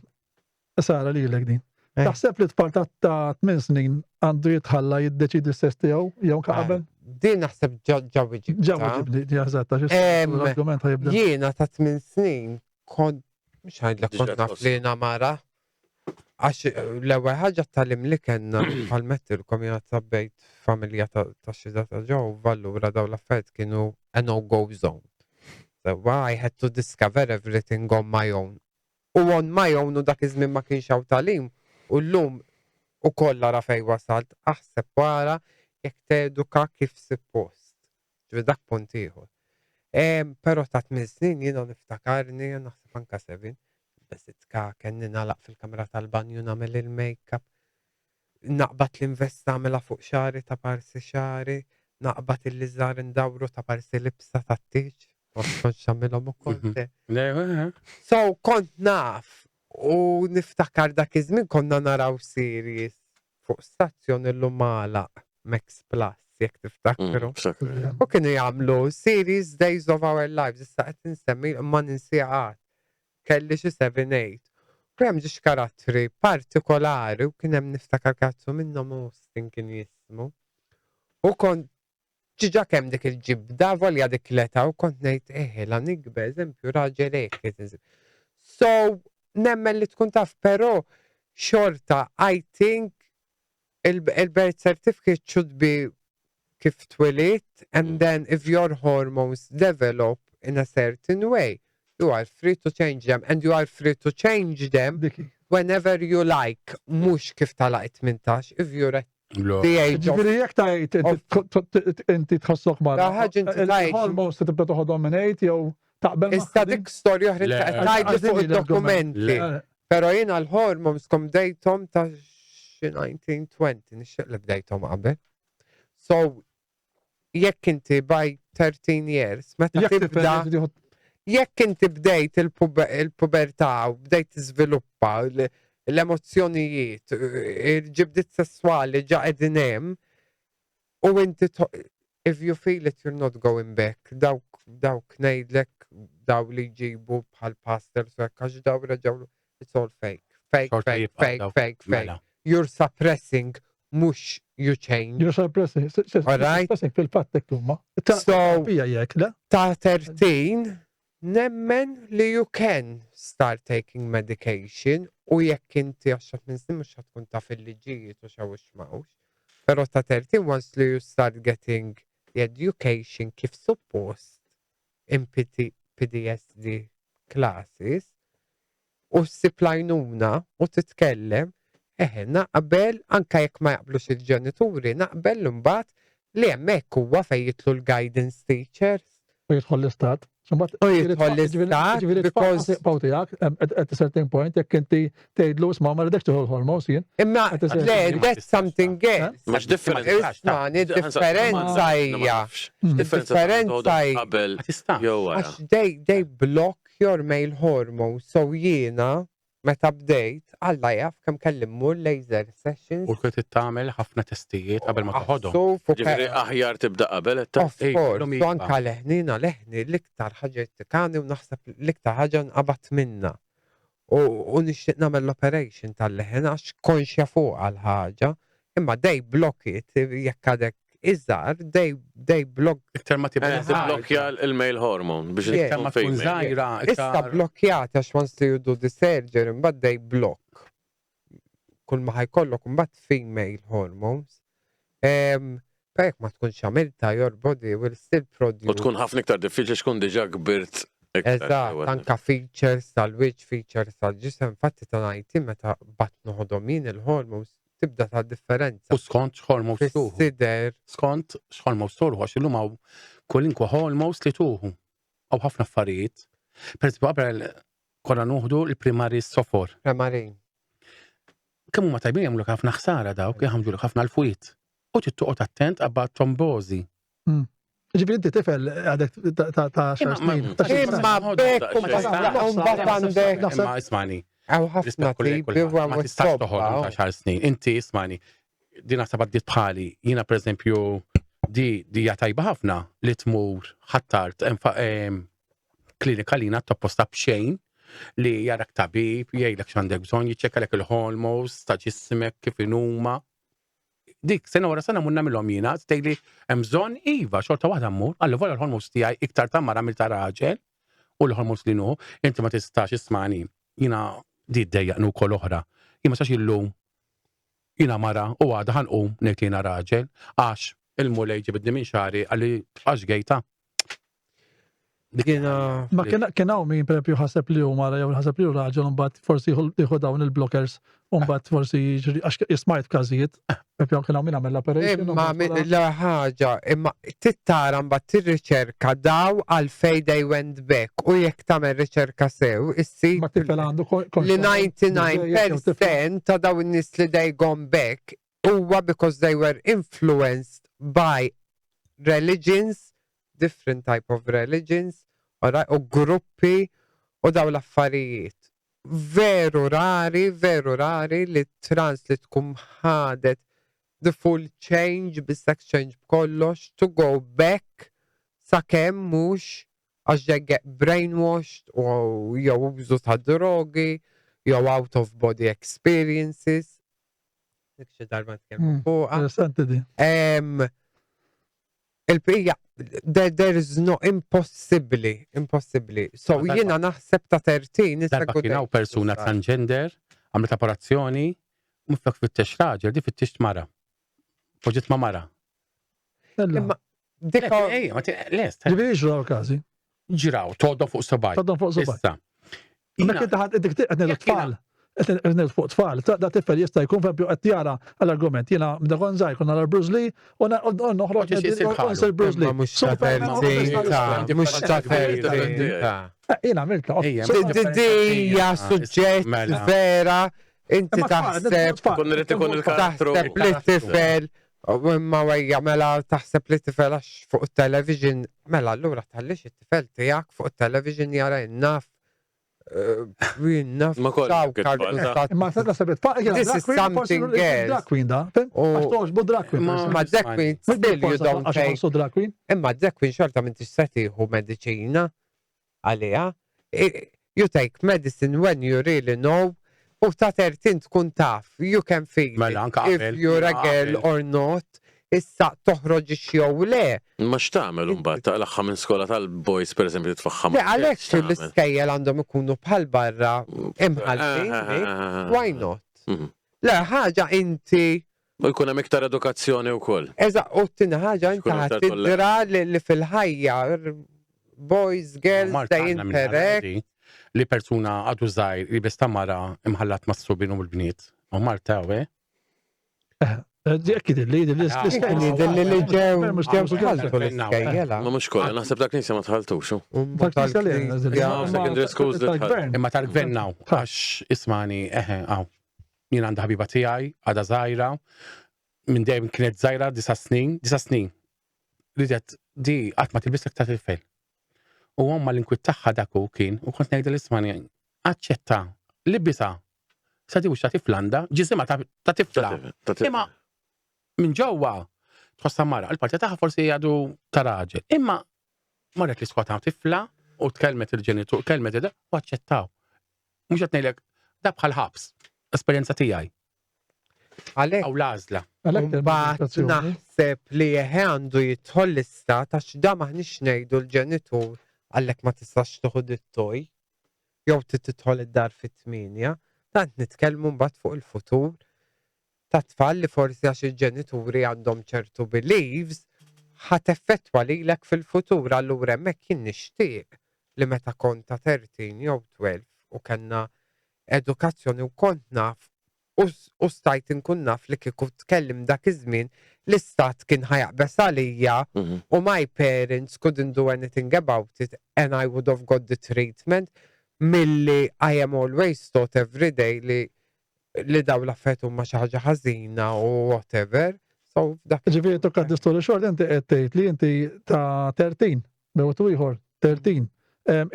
Sara li l-ek din. Taħseb li tfal ta' 8 snin għandu jitħalla jiddeċidi s-sess tiegħu jew qabel? Din naħseb ġawi ġibni, jażatta, l-argument ħajibda. Jiena ta' 8 snin kont mhux ħajdlek kont naf li mara. Għax l-ewwel ħaġa tal-im li kellna bħal-mettilkom jiena tabbejt familja ta' xhieda ta' ġew vallura daw l-affarijiet kienu a no-go zone. So I had to discover everything on my own. U on my own u dak iż-żmien ma kienx hawn talim u llum ukoll ara fejn wasalt aħseb wara jekk teduka kif suppost. Ġifieri dak punt ieħor. Però ta' 8 snin jiena niftakarni naħseb anke 7 besitka kenni nagħlaq fil-kamra tal-banju nagħmel il-makeup. Naqbad l-invest nagħmilha fuq xari ta' parsi xari, naqbad il-liżar indawru ta' parsi libsa tat-tiġ. Konċ għamilom u konte. So, kont naf u niftakar dak iż-żmien konna naraw series fuq stazzjon l-Lumala Max Plus, jek tiftakru. U kienu jagħmlu series Days of Our Lives, issa qed insemmi ma ninsieqat. Kelli xi 7-8. U hemm ġiex karattri partikolari u kien hemm niftakar kazzu minnhom Austin kien jismu. U kont ġiġa kemm dik il-ġibda volja dik leta u kont ngħid la nikbe eżempju raġel hekk. So nemmen li tkun taf, però xorta I think il-birth certificate should be kif twilit and then if your hormones develop in a certain way, you are free to change them and you are free to change them whenever you like, mhux kif talaq 18 if you're at the age of... Ġifieri jekk tajt inti tħossok mara. Il-hormones tibda toħod dominate jew taqbel. Issa dik storja oħra qed ngħidli fuq id-dokumenti. Però jiena l-hormones kom bdejthom ta' xi 1920 nixtieq li bdejthom qabel. So jekk inti by 13 years meta tibda jekk inti bdejt il-pubertà u bdejt tiżviluppa l-emozzjonijiet, il-ġibdiet sessuali ġa qegħdin hemm, U inti if you feel it you're not going back, dawk ngħidlek daw li jġibu bħal pastors għax daw raġaw it's all fake. Fake, Xorta fake, jibqa' fake, dawk. fake, fake. Mela. You're suppressing, mux you change. You're suppressing. All right. Suppressing fil-fattek huma. So- Fija jek, le? Ta' 13, nemmen li you can start taking medication u jekk inti 10 minn snin mux tkun ta' fil-liġijiet u xaw xmawx. Pero ta' 13, once li you start getting the education kif suppost in PTSD classes u s-siplajnuna u titkellem, naqbel anka jekk ma jaqblux il-ġenituri, naqbel l-imbat li hemmhekk huwa fejn jitlu l-guidance teachers. U jidħol l-istat. U jidħol l-istat because- Pawtijak, at a certain point, jek inti tgħidlu isma' ma rridekx tuħol hormos jien. Imma At a certain le, point. that's something else. Mux differenti. Isma' differenza hija. Differenza hija. Qabel Ma tistax. jew wara. Għax they block your male hormones. So jiena, meta bdejt, Alla jaf kemm kelli mmur laser sessions. U l-kut tagħmel ħafna testijiet qabel ma toħodhom. So, fuq- Ġifieri aħjar tibda qabel Of Ej, course, l-lum so iva. anka leħnina leħni l-iktar ħaġa tikani u naħseb l-iktar ħaġa nqabat minna. U nixtieq nagħmel l-operation tal-leħen għax konxja fuq għal-ħaġa. Imma they block it jekk għadek iżar, they block. Iktar ma tibqa' Blokkja il-male hormone biex Yeah. iktar ma ikun tkun female. żgħira, Issa iktar blokkjat għax once you do the surgery, but they block. Kull ma ħajkollok mbagħad female hormones. Pek ma tkunx għamilta, your body will still U produce. tkun ħafna iktar diffiċli xkun diġà kbirt iktar. Eżatt, anka features tal-wiċ, features tal-ġisem, fatti tal-najti meta batnu ħodomin il-hormones tibda ta' differenza. u skont x'hormones tuħu. Consider Skont x'hormones tuħu għax illum hawn kwalinkwa hormones li tuħu. Aw ħafna affarijiet. Pereżempju qabel konna nuħdu l-primary sofor. premarin. Kemm huma tajbin jagħmlu ħafna ħsara dawk, jagħmlu ħafna l-fwiet. U trid toqgħod attent qabba trombosi. Ġifieri inti tifel għadek ta' xar snin. ta' xi Imma snin. bekk Ma mbagħad għandek Imma ismani, għaw ħafna rispett kull tipi u ma tistax toħodhom ta' xar snin. Inti ismani, din naħseb għaddiet bħali, jiena pereżempju di hija tajba ħafna li tmur ħattart klinika li jingħad topposta b'xejn li jarak tabib, jgħidlek x'għandek bżonn, jiċċekkalek il-hormones ta' ġismek kif inhuma. Dik sena wara sena mun nagħmilhom jiena, tgħidli hemm bżonn iva xorta waħda mmur, għallu volja l-hormones tiegħi iktar ta' mara mill ta' raġel u l-hormones li nuhu, inti ma tistax ismani, jiena di ddejjaqnu wkoll oħra. Jien ma sax illum jiena mara u għada ħanqum ngħid li jiena raġel għax il-mulej ġibidni minn xari għalli għax gejta. Jiena Ma kien hawn min perempju ħaseb li hu mara jew ħaseb li hu raġel u mbagħad forsi jieħu dawn il-blockers u mbagħad forsi jiġri għax ismajt każijiet. Perempju kien hawn min għamel l-operation. imma la ħaġa, imma tittara mbagħad tir-riċerka daw għalfejn they went back u jekk tagħmel riċerka sew, issir Ma tifel għandu li 99% ta' daw in-nies li they gone back huwa because they were influenced by religions, different type of religions, u gruppi u daw l-affarijiet. Veru rari li trans li tkun ħadet the full change, bis-sex change b'kollox, to go back sakemm mhux għax they get brainwashed u jew użu ta' drogi, jew out of body experiences. Dik xi darba tkellmu fuqha. Interessanti di. Il-pija, there is no impossibly. So Ma jiena naħseb ta' 13 is a Darba good kien hawn age to persuna start. transgender għamlet operazzjoni u miflok fittex raġel, di fittex mara. Poġġiet ma mara. Imma dika Ej, ma lest, Ġifieri ġraw każi. ġiraw, toddu fuq sabaj. Tadhom fuq subaj. Issa. Mek inti ħadd qed tfal. Qed fuq tfal. Da tifel jista' jkun perempju qed jara għall-argument. Jiena meta kon żgħir konna nara Bruce Lee u noħroġ Ġifieri jsir bħalu. nsir Bruce Lee. imma mhux ta' 13 ta' mhux ta' 13 ta' Jiena għamilta. Ejja, Didija suġġett Mela. vera inti taħseb Kun irid ikun il-karattru. taħseb li tifel imma wejja mela taħseb li tifel għax fuq il-television mela allura tħallix it-tifel tiegħek fuq il-television jara innaf Ma kollha kitfall, Imma s-sakka sabet, This is something else. drag queen da, fem? Oh. Għax toġbu drag queen. Ma- Ma drag queen still you don't Għax take. għasu drag queen. Imma drag queen xorta minn tixtatiħu medicina għalija. You take medicine when you really know. U ta' 13 tkun taf. You can feel Mela, anka if qabel, you're a girl qabel. or not. Issa toħroġ ix-xew le. ma x'tagħmel imbagħad taqlaħħa minn skola tal-boys pereżempju titfaħħa. Le għalhekk l-iskejjel għandhom ikunu bħal barra imħallin. Why not? Le ħaġa inti U jkun hemm iktar edukazzjoni wkoll. Eża, u t-tina ħaġa inti Xkun iktar ħatidra li fil-ħajja boys, girls, Mart they għandna minn interact. ħalati li persuna għadu żgħir li besta mara imħallat ma' s-subin u l-bniet. U Marta, we? Ġekki dilli, Kini dilli li ġew Mux ġew ġew xħaltu l-iskejjela. Ma mhux kollha, naħseb dak nisja ma tħaltux. tal-gvern. Imma tal-gvern naw, għax ismani, għaw. Jien għanda ħabiba tijaj, għada zaħira, minn dejjem kienet zaħira 9 snin. Ridet, di għatma tilbisek ta' tifel. U għomma l-inkwiet taħħa daku kien, u kont nejda l-ismani, għacċetta, libisa, sadi u ta' tiflanda, ġizima ta' tifla. Imma, minn ġewwa tħossa mara, il-partija taħħa forsi jgħadu ta' raġel. Imma, marret li skota tifla, u tkellmet il-ġenitur, kelmet id u għacċettaw. Mux għatnejlek, da bħal ħabs, esperienza tijaj, Għalek, għaw lażla. bat naħseb li jeħe għandu jitħol l-istat għax da maħnix nejdu l-ġenitur għallek ma tistax tuħud it-toj, jew titħol id-dar fit-8, tant nitkellmu mbagħad fuq il-futur ta' tfal li forsi għax il-ġenituri għandhom ċertu beliefs ħat effettwa lilek fil-futur allura hemmhekk kien nixtieq li meta kont ta' 13 jew 12 u kellna edukazzjoni u kont naf u stajt inkun naf li kieku tkellim dak iż-żmien l-istat kien ħajaqbes għalija u my parents couldn't do anything about it and I would have got the treatment milli I am always taught every day li daw l-affetu ma xi ħaġa ħażina u whatever. So dak Ġifieri tokka d-istorja xort, inti qed tgħid li inti ta' 13, bewtu ieħor 13.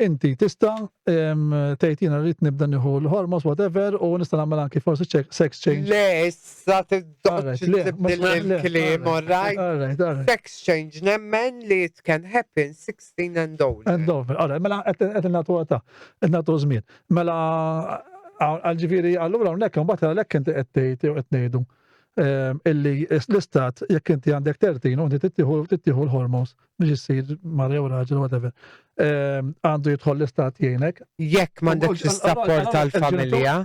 Inti tista' tgħidina rrid nibda nieħu l-hormones whatever u nista' nagħmel anki forsi sex change. Le, issa Alright, le, tibdil il-kliem, alright? Alright. Sex change, nemmen li it can happen 16 and older. And over. Alright, mela qed nagħtu għata, qed nagħtu żmien. Mela għal-ġifieri allura hawnhekk imbagħad għalhekk inti qed tgħid u qed ngħidu illi l-istat jekk inti għandek 13 u inti tittieħu l-hormones biex issir mara jew raġel whatever. Għandu jidħol l-istat jgħinek. Jekk m'għandekx is-support tal-familja.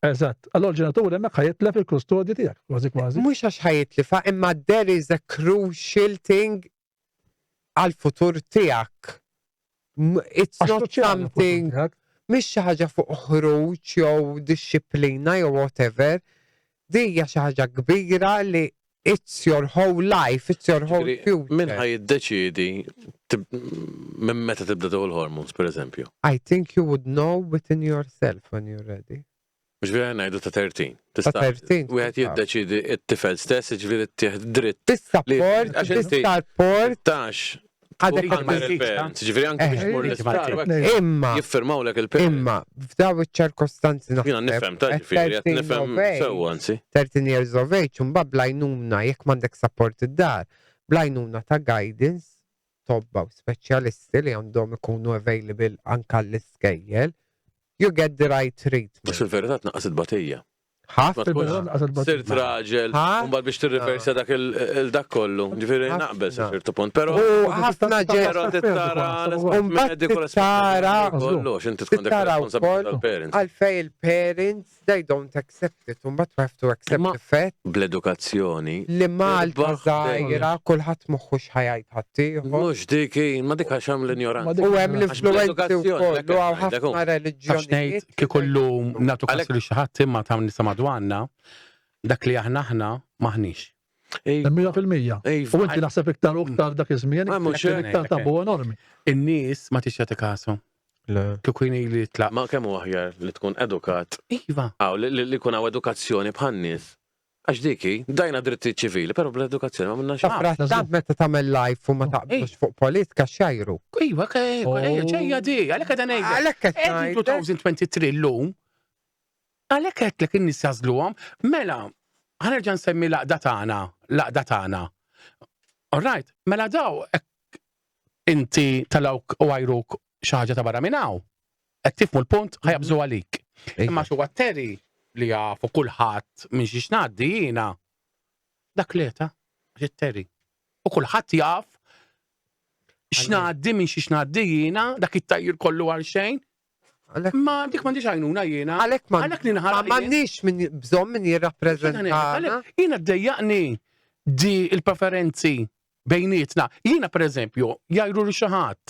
Eżatt. Allora l-ġenitur hemmhekk ħajitlef il-kustodja tiegħek, kważi kważi. Mhux għax ħajitlifa, imma there is a crucial thing għal-futur tiegħek. It's not something, mhix xi ħaġa fuq ħruġ jew dixxiplina jew whatever. Dija xi ħaġa kbira li it's your whole life, it's your whole future. Min ħaj jiddeċidi minn meta tibda tuħu l-hormones, per eżempju. I think you would know within yourself when you're ready. Mux veri ngħidu ta' 13. Ta' 13. Wieħed jiddeċidi it-tifel stess, ġifieri tieħed dritt. Bis-support, Tax. għadek Ġifieri anke biex mor l-isptar. imma, Jiffirmaw lek il-parent. imma, f'daw iċ-ċirkostanzi Jina nifhem ta' ġifieri qed nifhem sew anzi. 13 years of age, mbagħad blajnuna jekk m'għandek support id-dar, blajnuna ta' guidance, tobba u speċjalisti li għandhom ikunu available anka l-iskejjel, you get the right treatment. Biex il-verità tnaqqas il-batija. Ħaf, Sirt raġel, mbagħad biex tirriversja dak il-dak kollu. Ġifieri naqbel sa ċertu punt. Però u ħafna però tittara l-mediku kollox inti tkun dik responsabilità tal-parents. għalfej il-parents, they don't accept it, mbagħad we have to accept Ma- the fact Bl-edukazzjoni. li Malta Irbaħ żgħira kulħadd moħħu x'ħajjt ħaddieħor. Mhux dik ma dik għax hemm l-ignoranza. U hemm l-influenzi bl-edukazzjoni, wkoll dak u ngħidlek ħafna hu. Għax reliġjonijiet. ngħid kikollu nagħtu kasru li xi ħadd imma ta' nisa madwanna dak li aħna maħniex. 100%. U inti naħseb iktar u iktar dak iż-żmien, Ma mhux iktar tabu enormi. In-nies ma tix jagħti kasu. Kieku li tlaq. Ma kemm hu aħjar li tkun edukat. Iva. Aw li jkun hawn edukazzjoni bħan nies. Għax diki, dajna dritti ċivili, pero bl-edukazzjoni ma minna Ta' frattant meta tagħmel live u ma taqblux fuq politika xajru. Iva, ċejja di, għalek għadan ejda. Għalhekk qed ngħidlek. 2023 l-lum, għalek għetlek in-nis jażluhom, mela, ħanerġa' nsemmi laqda tagħna. Alright, mela daw inti talawk u għajruk xi ħaġa ta' barra minn hawn. Qed tifhmu l-punt ħajabżu għalik. Imma xi Terry li jafu kulħadd minn xi xnaddi jiena. Dak leta, Terry. U kulħadd jaf xnaddi minn xi xnaddi jiena, dak it-tajjir kollu għal xejn. Ma dik m'għandix għajnuna jiena. Għalhekk ninħaraq. ma m'għandniex bżonn min jirrappreżentana. Jiena ddejjaqni di il-preferenzi bejnietna. Jiena pereżempju jgħidu li xi ħadd.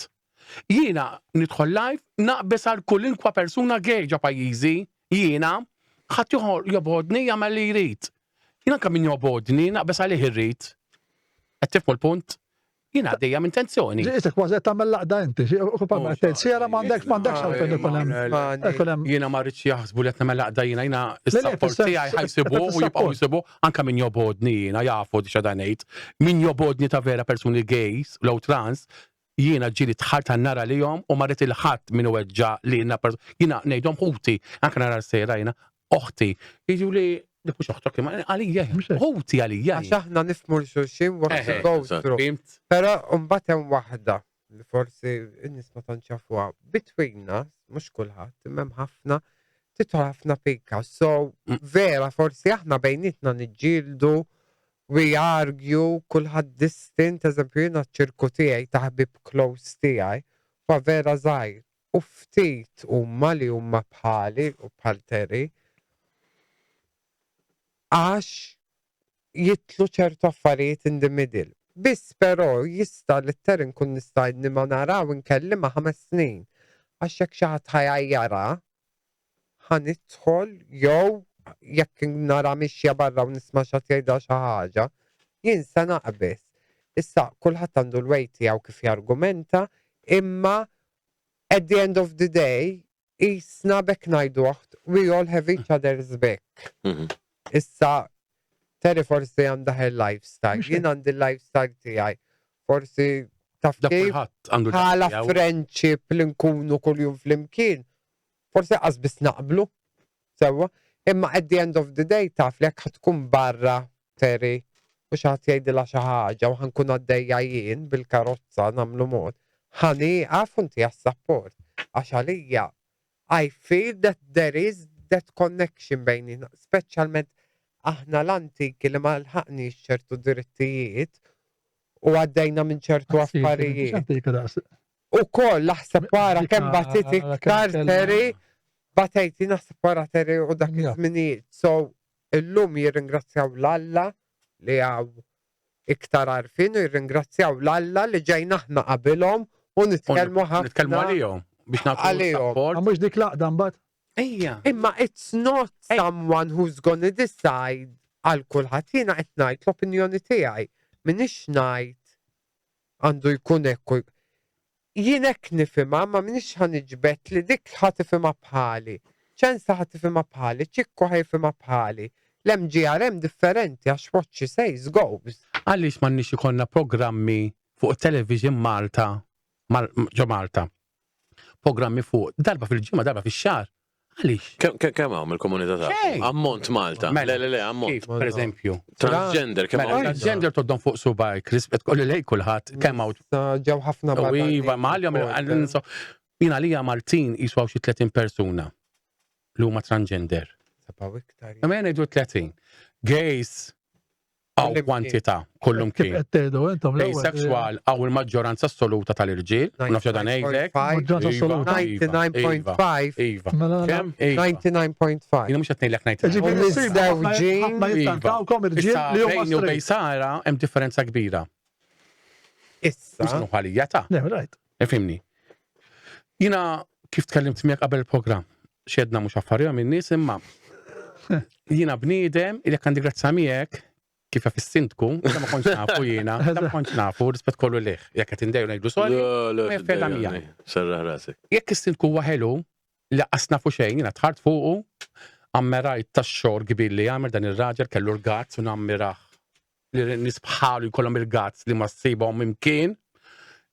Jiena nidħol live naqbes għal kullinkwa persuna gay ġa pajjiżi, jiena ħadd jobodni jagħmel li jrid. Jiena kemm min jobodni naqbes għalih irrid. Qed tifhmu l-punt? Jiena għaddejja intenzjoni. Ġietek kważi tagħmel laqda inti, sira m'għandekx għalfejn ikun hemm. Jiena ma rridx jaħsbu li qed nagħmel laqda jiena is-support tiegħi ħajsibu u jibqgħu jsibu anke min jobodni jiena jafu dixa dan ngħid. Min jobodni ta' vera persuni gays, low trans, jiena ġili tħart nara li jom u marret il-ħadd minn weġġa li jiena ngħidhom ħuti, anke nara s-sejra jiena oħti. Jiġu li dik mhux oħtok imma għalija, ħuti għalija. Għax aħna nifhmu l-xulxin waqt go through. Però mbagħad hemm waħda li forsi n-nies ma tantx jafuha between us, mhux kulħadd, imma hemm ħafna titħol ħafna pika. So vera forsi aħna bejnietna niġġieldu we argue, kulħadd distant, eżempju jiena ċ-ċirku tiegħi ta' ħbib close tiegħi, fa vera żgħir. U ftit huma li huma bħali u bħal Terry għax jitlu ċertu affarijiet in the middle. Biss però jista' li Terry nkun nista' ma naraw inkellimha 5 snin. Għax jekk xi ħadd ħajjara ħanidħol jew jekk nara mixja barra u nisma' xi jgħidha xi ħaġa, jien se naqbes. Issa kulħadd għandu l-way tiegħu kif jargumenta, imma at the end of the day, isna bekk ngħidu we all have each other's back. Issa Terry forsi għandha her lifestyle, jien għandi l-lifestyle tiegħi. Forsi taf kif bħala friendship li nkunu kuljum flimkien, forsi qasbis naqblu. Sewwa. Imma at the end of the day taf li jekk tkun barra Terry u xi ħadd jgħidilha xi ħaġa u ħankun għaddejja jien bil-karozza nagħmlu mod. Ħanieqaf u inti support. Għax għalija I feel that there is that connection bejnina, speċjalment aħna l-antiki li ma lħaqniex ċertu drittijiet u għaddejna minn ċertu affarijiet. U koll laħseb wara kemm batit iktar Terry batejti naħseb wara Terry u dak iż-żminijiet. So, illum jirringrazzjaw l-Alla li għaw iktar għarfin u jirringrazzjaw l-Alla li ġejna aħna qabilhom u nitkellmu ħafna. Nitkellmu għalihom biex nagħtu support. Mhux dik laqda mbagħad. Ejja. Imma it's not someone who's gonna decide għal kulħadd. Jiena qed ngħid l-opinjoni tiegħi. Minix ngħid għandu jkun hekk. Jien hekk nifhimha ma minix ħaniġbed li dik ħatifhimha bħali. ċensa ħatifhimha bħali, ċikku ħajfhimha bħali. L-MGRM differenti għax what she says goes. Għaliex m'għandniex ikollna programmi fuq television Malta, ġo Malta. Programmi fuq darba fil-ġimgħa, darba fix-xahar. Għaliex? Kemm hawn il-komunità ta' Ammont Malta. Le, ammont. Per eżempju. Transgender kemm hawn. Transgender toddon fuq subajk, rispett kolli lej kulħadd kemm hawn. Ġew ħafna Iva, malhom jiena għalija Maltin jiswaw xi 30 persuna li huma transgender. Sabaw iktar. Ma ngħidu 30. Gays għaw kwantità kollhom kien. Kif qed tgħidu intom l-ewwel. Asexual għaw il-maġġoranza assoluta tal-irġiel, nafx dan ngħidlek. 99.5. Iva. Kemm? 99.5. Jiena mhux qed ngħidlek ngħid. Ma jistantawkom irġiel li huma bejn u bejn Sara hemm differenza kbira. Issa. Mhux ħalijata. Right. Ifhimni. Jiena kif tkellimt miegħek qabel il-programm, xedna mhux affarihom in-nies imma jiena bniedem ilek għandi grazza miegħek kif fis-sindku, ma kontx nafu jiena, ma kontx nafu rispett kollu lih. Jekk qed indejju ngħidu sorry, ma jeffeda miegħi. Serraħ rasek. Jekk is-sindku huwa ħelu, laqas nafu xejn, jiena tħart fuqu, ammerajt ta' xor kbir li għamil dan il-raġel kellu l-gazz u nammiraħ li nisbħalu jkollhom il-gazz li ma ssibhom imkien.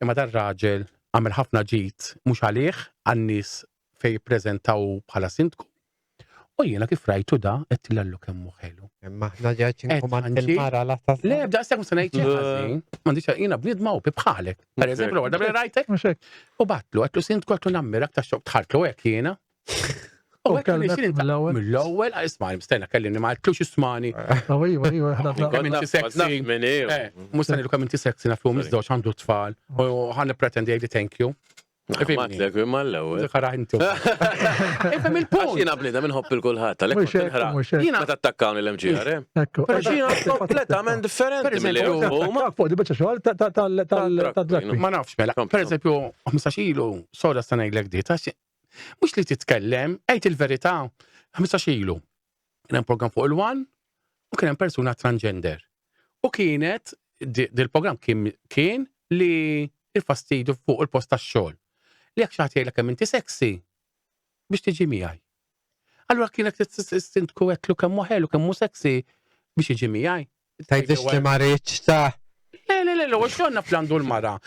Imma dan raġel għamil ħafna ġid mhux għalih għan-nies fej jippreżentaw bħala sindku. U jiena kif rajtu da qed tillallu kemm ħelu. Imma aħna ġaċin kumand il-mara la ta' Le, bda s-sek musa ngħid ħażin. M'għandix jiena bniedma u bħalek. Pereżempju, għadha rajtek? Mhux hekk. U batlu, għatlu sindku għatlu nammirak ta' xok tħartlu hekk jiena. U għek kelmek nixin mill-ewwel? mill-ewwel, ismani, mstenna kellimni ma għatlux ismani. Iwa, Kemm inti sexy. Musta nilu kemm inti sexy nafhom iż-żewġ għandu tfal. U ħan pretendi għajdi thank you. Matlek imma l-ewwel. Zikara inti. Ifhem il-punt. Jiena bnida minħobb il-kulħadd, għalhekk Mhux hekk, mhux hekk. Jiena Meta attakkawni l-MGR, Ekku. Jiena kompletament differenti mill-li huma. Fuq di biċċa xogħol tal-drag queen. ma nafx mela. Per eżempju, 15 ilu soda sta ngħidlek di ta' mhux li titkellem, għid il-verità. 15 ilu. Kien hemm program fuq il-One u kien hemm persuna transgender. U kienet dil-programm kien li il-fastidu fuq il-post tax-xogħol. Li jekk xaħat jgħidlek kemm inti sexy biex tiġi miegħi. Allura kienet tistintku għetlu kemm ħelu kemm sexy biex jiġi miegħi. Tajdix li ma rridx ta' Le, u xonna flandu l-mara.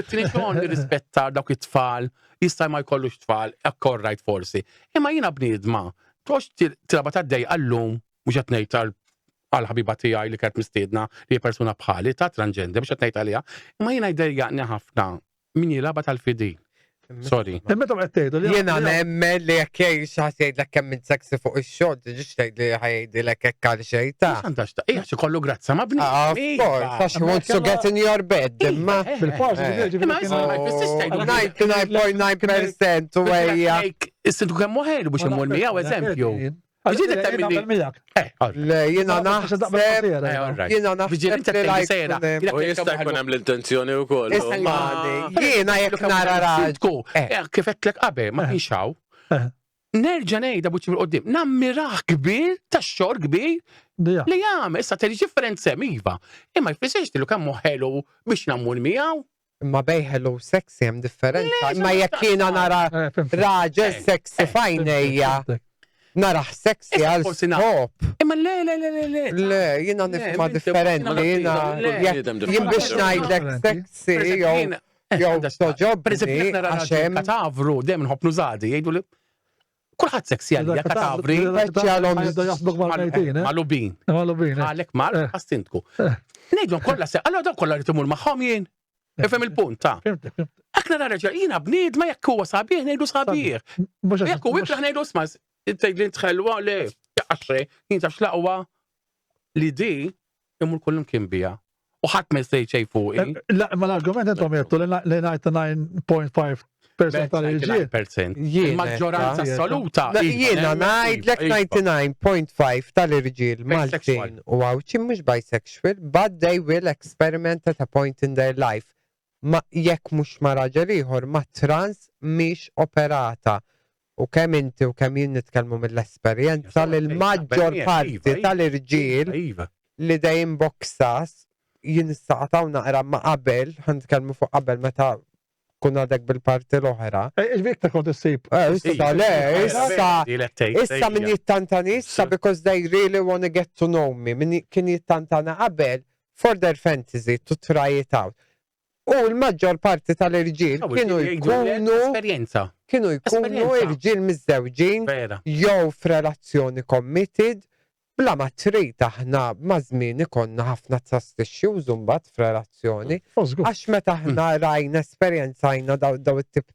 Tini xon li rispetta dawk it-tfal, jistaj ma jkollux tfal, akkorrajt forsi. Imma jina bnidma, tox tirabata d-dej għallum, mux għatnejt għal-ħabiba tijaj li kert mistidna li persona bħali ta' transgender, biex għatnejt għalija. Imma jina jdejjaqni ħafna, min jilabat għal-fidi. Sorry. Meta qed tgħidu li jiena nemmen li jekk jgħid xaħat jgħidlek kemm minn seksi fuq ix-xogħol, tiġix tgħid li ħajdilek hekk għal xejn ta'. Għandax ta' ija xi kollu grazza ma' bni. Of course, għax wants to get in your bed, imma bil-forsi Imma jisma' ma jfissirx tgħidu. 99.9% u għajja. Istintu kemm moħelu biex immur miegħu eżempju. Ġiet tagħmel Le, jiena naħseb li sejra. U jista' jkun hemm l-intenzjoni wkoll. Ismani, jiena jekk nara raġel. Kif qedlek qabel ma kienxaw. Nerġa' ngħidha buċi mill-qoddim. Nammiraħ kbir tax-xogħol kbir li jagħmel issa tgħid differenza iva. Imma jfissirx li kemm moħelu biex nammur miegħu. Imma bej hello sexy hemm differenza. Imma jekk jiena nara raġel sexy fajnejja. Naraħ sexy għal stop. Imma le. Le, jina nifma differenti, jien biex najdlek sexy, jow toġobni. Per eżempju, nara raġel katavru, dem nħobb nużadi, jgħidu li kulħadd sexy għalija katavri. Malubin. Għalek mar, għastintku. Nejdlu kolla se, għallu daw kolla ritimur maħħom jien. Ifem il-punt, ta' Ek nara raġel, jina bnid ma jekk huwa sabiħ, nejdu sabiħ. Jekk u ikraħ nejdu smas. Tgħidli tħelwa le, jaqxre, jinta xlaqwa li di imur kullum kien bija. U ħadd ma jsej xejn fuqi. La, ma l-argument intom jettu li 99.5% tal-irġiel. Il-maġġoranza assoluta. Jiena ngħidlek 99.5 tal-irġiel Maltin u għawċi mhux bisexual, but they will experiment at a point in their life. Ma jekk mhux ma raġel ieħor ma trans mhix operata. U kemm inti u kemm jien nitkellmu mill-esperjenza li l-maġġor parti tal-irġiel li dejjem boksas jien nistaqtaw naqra ma qabel, ħanitkellmu fuq qabel meta kun għadek bil-parti l-oħra. Iġbik ta' kont issib. Issa le, issa min jittantani issa because they really want to get to know me. Min kien jittantana qabel for their fantasy to try it out. U l-maġġor parti tal-irġiel kienu jkunu irġiel miż-żewġin jew f'relazzjoni committed bla ma trid aħna ma' żmien ikonna ħafna trust issues mbagħad f'relazzjoni għax meta aħna rajna esperjenzajna daw it-tip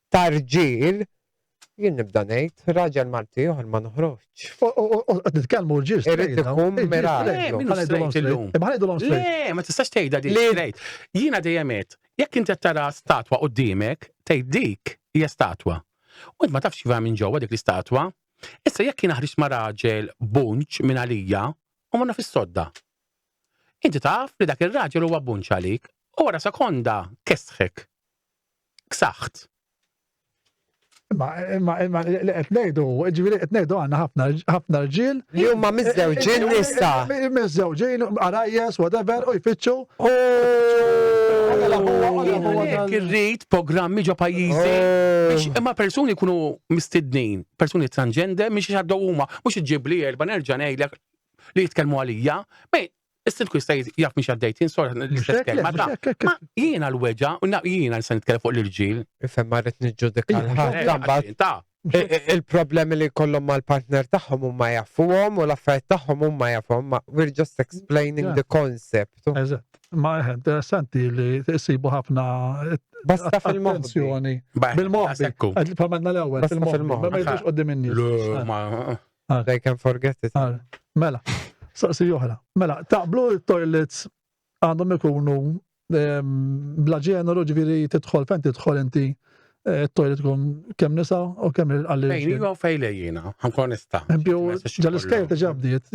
ta' rġiel jien nibda ngħid raġel Malti oħra ma noħroġx. Nitkellmu l-ġiel. Irid ikun miraglu. Le, ma tistax tgħidha dik straight. Jiena dejjem qed, jekk inti tara statwa quddiemek, tgħid dik hija statwa. U int ma tafx kif minn ġewwa dik l-istatwa. Issa jekk jien aħriġ ma' raġel bunċ minn għalija u ma nafis sodda. Inti taf li dak ir-raġel huwa bunċ għalik, u wara sekonda kesħek. Ksaħt. Ma li qed ngħidu, ġifieri qed ngħidu għandna ħafna rġiel li huma miż-żewġin nisa. Miż-żewġin, arajjes, whatever, u jfittxu. Għalhekk irrid programmi ġo pajjiżi biex imma persuni jkunu mistednin, persuni transgender mhix għaddew huma, mhux iġġib li erba' nerġa' ngħidlek li jitkellmu għalija. Is-sindku jista' jaf mhix għaddejt insor l-istess kelma. Ma jiena l-weġa' u jiena se nitkellem fuq l-irġiel. Ifhem ma rrid niġġudika l-ħadd mbagħad. Il-problemi li kollhom mal-partner tagħhom huma jafuhom u l-affarijiet tagħhom huma jafuhom. We're just explaining the concept. Eżatt. Ma interessanti li sibu ħafna Basta fil-moħħ. attenzjoni bil-moħħ. Famanna l-ewwel Basta fil-moħħ. Ma jridux qudiem in-nies. They can forget it. Mela, saqsi oħra. Mela, taqblu t-toilets għandhom ikunu bla ġeneru ġifieri tidħol fejn tidħol inti t-toilet tkun kemm nisa u kemm għalli. Fejn jew fejn lejjina, ħankun onesta. Ġal-iskajl ta' bdiet.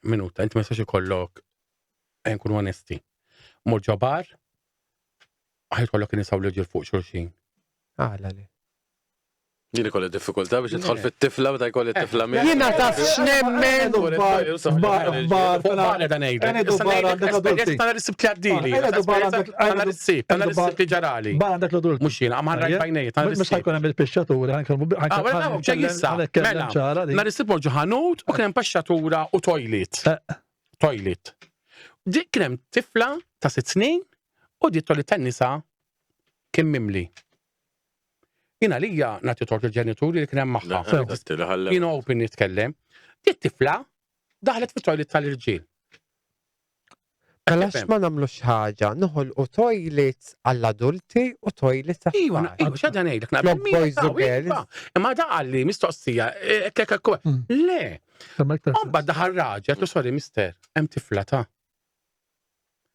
Minuta, inti ma jistax ikollok nkunu onesti. Mur ġabar, ħajkollok nisaw l-ġil fuq xulxin. Għala li. Jien ikolli diffikultà biex idħol fit-tifla meta jkolli tifla minn. Jiena taf x'nemmen. Bar dan ngħidlek. Tana risib tladdili. Tana risib li ġarali. Bar għandek l-adult. Mhux jiena, ma rajt bajnejt. Mhux ħajkun hemm il-pixxatura, Na risib morġu ħanut u kien hemm paxxatura u toilet. Toilet. Dik kien hemm tifla ta' 6 snin u dik toilet tan-nisa kien mimli. Jina lija nagħti tort il-ġenituri li kien hemm magħha. Jina open nitkellem. Dik tifla daħlet fit-toilet tal-irġiel. Għalax ma nagħmlux ħaġa, noħolqu toilets għall-adulti u toilets Iwa, x'għadha ngħidlek naqbel boys u girls. Imma daqalli mistoqsija, le. Omba daħal raġel, sorry mister, hemm tifla ta'.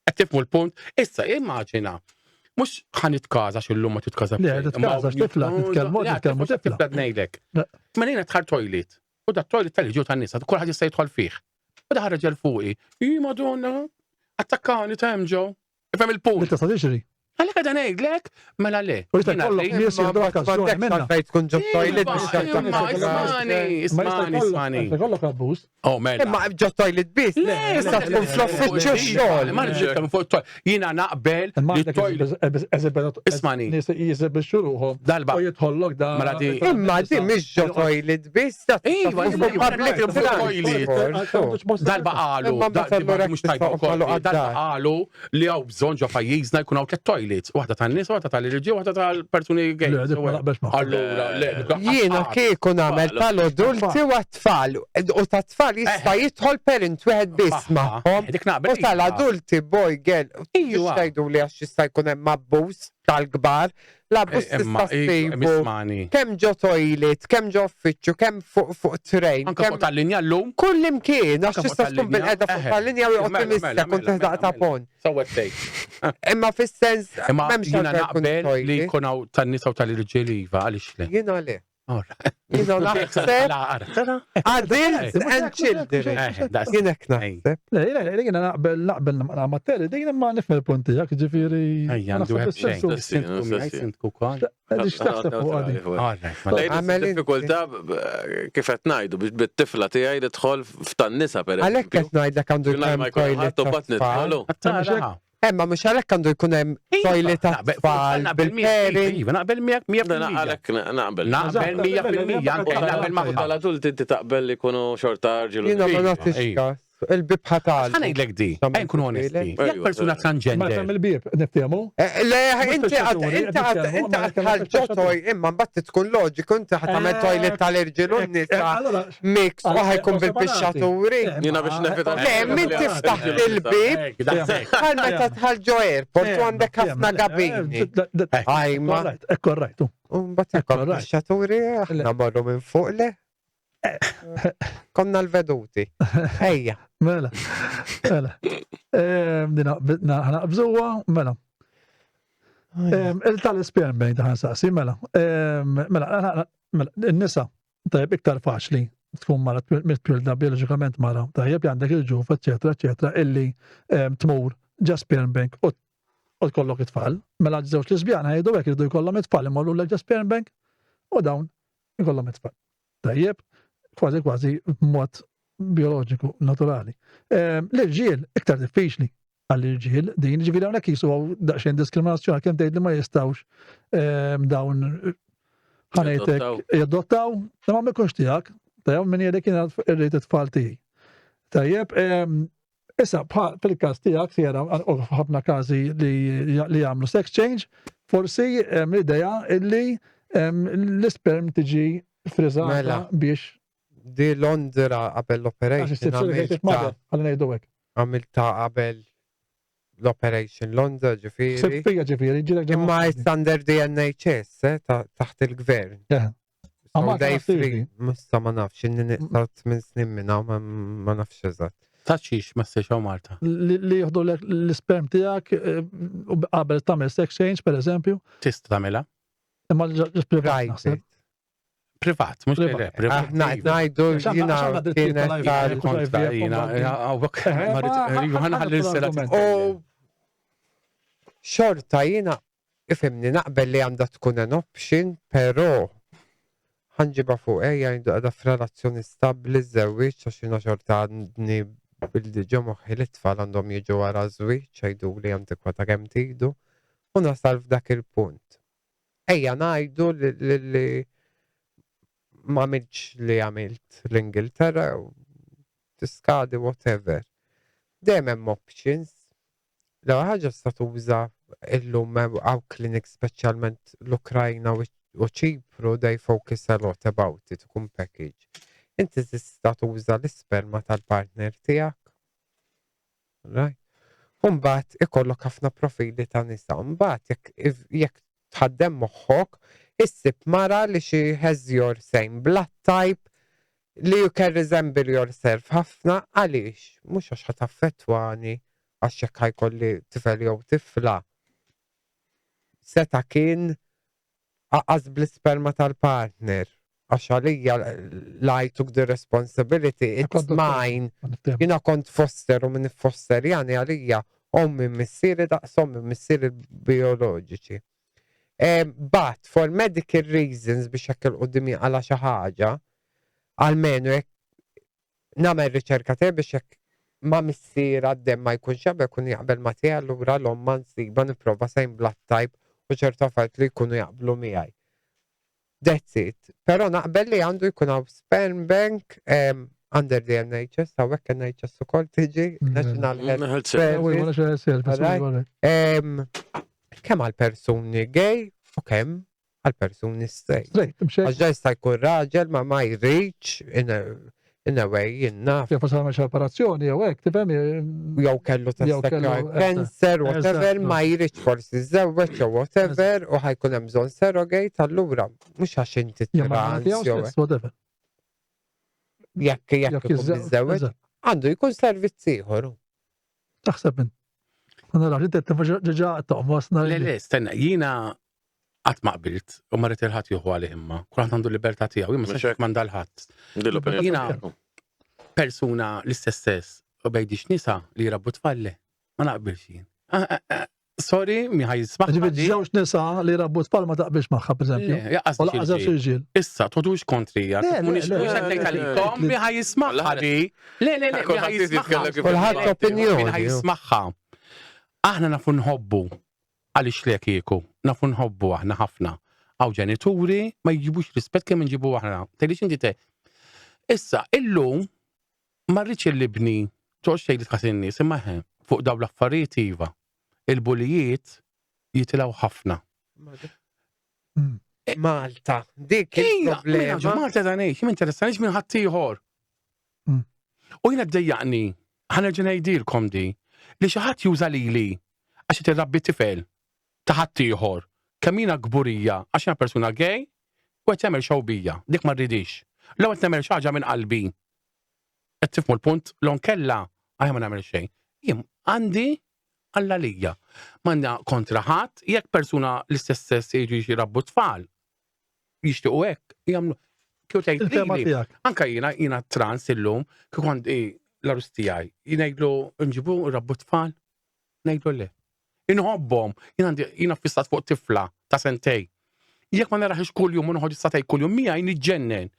Qed tifhmu l-punt, issa immaġina. Mux ħanit kaza xillum ma titkaza Le, titkaza x'tifla, titkellmu tifla. Ngħidlek. Ma nejna tħar toilet. U da toilet tal-ġu tan-nisa, kulħadd jista' jidħol fih. U daħal raġel fuqi. Madonna, attakkani ta' ġew. Ifhem il-punt. Tista' tiġri. Għalek għada ngħidlek, mela le. U jista' jkollok nies jieħdu okkażjoni minna. Fejt tkun ġo toilet biex Ismani. Kollok abbuż. Oh, mela. Imma ġo toilet biss. Issa tkun fl-uffiċċju xogħol. Ma nġibkem fuq toilet. Jiena naqbel li toilet. Ismani. Nies jiżebixxu ruhom. Dalba. U jidħollok da. Imma di mhix ġo toilet biss. Iva, Dalba qalu, mhux tajba wkoll. Dalba qalu li hawn bżonn ġo pajjiżna jkun hawn tliet waħda tan-nies, waħda tal-irġiel, waħda tal-persuni gay. Allura, jiena kieku nagħmel tal-adulti u għat-tfal. U tat-tfal jista' jidħol parent wieħed biss magħhom. U tal-adulti boy girl. Jistgħidu li għax jista' jkun hemm abbuż tal-kbar. L-abbuż tista' ssejbu. Kemm ġo toilet, kemm ġo uffiċċju, kemm fuq train. Anke fuq tal-linja llum. Kull imkien għax tista' tkun bil-qiegħda fuq tal-linja u ottimista kont teħdaq ta' pon. Sewwet sej. Imma fis-sens imma jiena naqbel li jkun hawn tan-nisa u tal-irġiel iva għaliex le. Jiena le. Jiena naħseb adults and children. Jiena naħseb. Le, jiena naqbel ma' Terry, dejjem ma nifhem il-punti jak ġifieri. Għandu sindku kol. Diffikultà kif qed ngħidu biex bit-tifla tiegħi tidħol f'tan-nisa pereżempju. Għalhekk qed ngħidlek għandu jkun toilet. Emma mhux għalhekk għandu jkun hemm toilet tfal bil-parent. Naqbel miegħek 100%. Naqbel 100%. Tal-adult inti taqbel li jkunu xorta arġilu. Jiena ma nagħtix każ. Il-bib ħatal. Ħana jgħidlek di, nkun onesti. Jekk persuna Ma transgender. tagħmel il-bieb, niftehmu? Le, inti ħalġo toj, imma mbagħad tkun loġiku, inti ħatamel toilet tal-irġiel u n-nisa mix u ħajkun bil-pixxaturi. Jiena biex nefita. Le, min tiftaħ il-bib, bħal meta tħalġo airport u għandek ħafna gabini. Ajma. Ekku rajtu. U mbagħad tkun pixxaturi, aħna morru minn fuq le. Konna l-veduti. Ejja. Mela. Dina bżuwa, mela. Il-tal-sperm bejn taħan saqsi, mela. Mela, n-nisa, tajib iktar faċli tkun mara mitpilda biologikament mara, tajib għandek il-ġuf, eccetera, illi tmur ġa sperm bank u tkollok it-tfal. Mela ġżewġ l-isbjana jgħidu għek jgħidu jkollhom it-tfal imorru l-ġa sperm bank u dawn jkollhom it-tfal. Tajib, kważi mod biologiku, naturali. L-irġiel iktar diffiċli. għall-irġiel, din ġifieri hawnhekk jisu daqsxejn diskriminazzjoni kemm tgħid li ma jistgħux dawn ħanejtek jadottaw, ma m'ikunx tiegħek, tajjeb min jgħidek jiena irrid it-tfal tiegħi. Tajjeb, issa fil-każ tiegħek sjera ħafna każi li jagħmlu sex change, forsi l-idea illi l-isperm tiġi friżata biex Di Londra qabel l-operation għamilta qabel l-operation Londra ġifieri. Fija ġifieri, Imma standard NHS taħt il-gvern. Day free, musta ma nafx, inni niqtat minn snin minna, ma nafx eżatt. Taċċix ma s-seċaw Marta. Li jieħdu l-sperm tijak qabel tamel sex change, per eżempju. Tista tamela? Imma ġis privat naħseb. Privat, mux privat. Najdu jina xorta jina ifimni naqbel li għanda tkun an option, pero ħanġiba fuq jindu għada f-relazzjoni stabli z-żewieċ għax jina xorta għandni bil-diġo moħħi li t-tfal għandhom jiġu għara żwieċ għajdu li għandek kwata kem tidu u nasal f'dak il-punt. Najdu li ma għamilx li għamilt l-Ingilterra u tiskadi whatever. Dem hemm options. Law ħaġa sta tuża illum għaw klinik speċjalment l-Ukrajna u Ċipru they focus a lot about it tkun package. Inti tista' tuża l-isperma tal-partner tiegħek. Right? Mbagħad ikollok ħafna profili ta' nisa. Mbagħad jekk tħaddem moħħok issib mara li she has your same blood type li you can resemble yourself ħafna għaliex mhux għax ħataffettwani għax jekk ħajkolli tifel jew tifla. Seta kien aqas bl-isperma tal-partner għax għalija I took the responsibility, it's mine. Jina kont foster u minn foster jani għalija ommi missieri daqs ommi missieri bioloġiċi. But for medical reasons biex jekk il-qoddimi għala xi ħaġa, almenu jekk nagħmel riċerka tiegħi biex jekk ma missier għaddem ma jkunx jabbe kun jaqbel ma tiegħi allura l-omma nsiba nipprova same blood type u ċerta affarijiet li jkunu jaqblu miegħi. That's it. Però naqbel li għandu jkun hawn sperm bank under the NHS, hawnhekk NHS ukoll tiġi National Health Service. Kemm għal persuni gay u kemm għal persuni straight. Għax jista' jkun raġel ma jriċ in a way jinnaf. Jek forsa għamil operazzjoni jew hekk, tifhem? Jew kellu cancer, whatever, ma jriċ forsi żewweġ jew whatever u ħajkun hemm bżonn surrogate allura mhux għax inti trans jew jekk ikun biżżewweġ għandu jkun servizz ieħor. Taħseb minn. Għanna inti ġeġa toqmosna. Le, stenna, jina għat maqbilt u marret il-ħat juhu għalli imma. Kulħat għandu libertà tiegħu, jimma s-sax manda l-ħat. Jina persuna l-istess u bejdix nisa li rabbu tfalle. Ma naqbilx jien. Sorry, mi ħaj jismaħ. Ġewx nisa li rabbu tfall ma taqbilx maħħa, per eżempju. U laqażaw xirġiel. Issa, todux kontrija. Munix għaddejt għalikom, mi ħaj jismaħ ħadi. Le, mi ħaj jismaħ. Kulħadd opinjoni. Mi ħaj jismaħħa. Aħna nafu nħobbu għalix li kieku, nafu nħobbu aħna ħafna. Għaw ġenituri ma jġibux rispett kemm nġibu aħna. Tgħidix inti te. Issa, illum marriċ il-libni, toċ xejn li tħasinni, simmaħe, fuq daw l-affarijiet iva. Il-bulijiet jitilaw ħafna. Malta, dik il-problema. Malta danej, jim interessanix minn ħattijħor. U jina d-dejjaqni, ħanerġa ngħidilkom di, li xaħat juża li għax tirrabbi tifel taħat ieħor kemm jiena gburija għax jiena persuna gay u qed tagħmel xawbija dik ma rridix. Law qed nagħmel xi ħaġa minn qalbi. Qed tifhmu l-punt lon kella ma nagħmel xejn. Jien għandi alla lija. M'għandha kontra ħadd jekk persuna l-istess sess jiġu jirabbu tfal jixtiequ hekk jagħmlu kif tgħid anke jiena trans illum kif kont l-arus tijaj, jinajdlu nġibu rabbu tfal, jinajdlu le. Inħobbom, jina fissat fuq tifla ta' sentej. Jek ma naraħix kull jum, unħoġi statej kull jum, mija jiniġġennen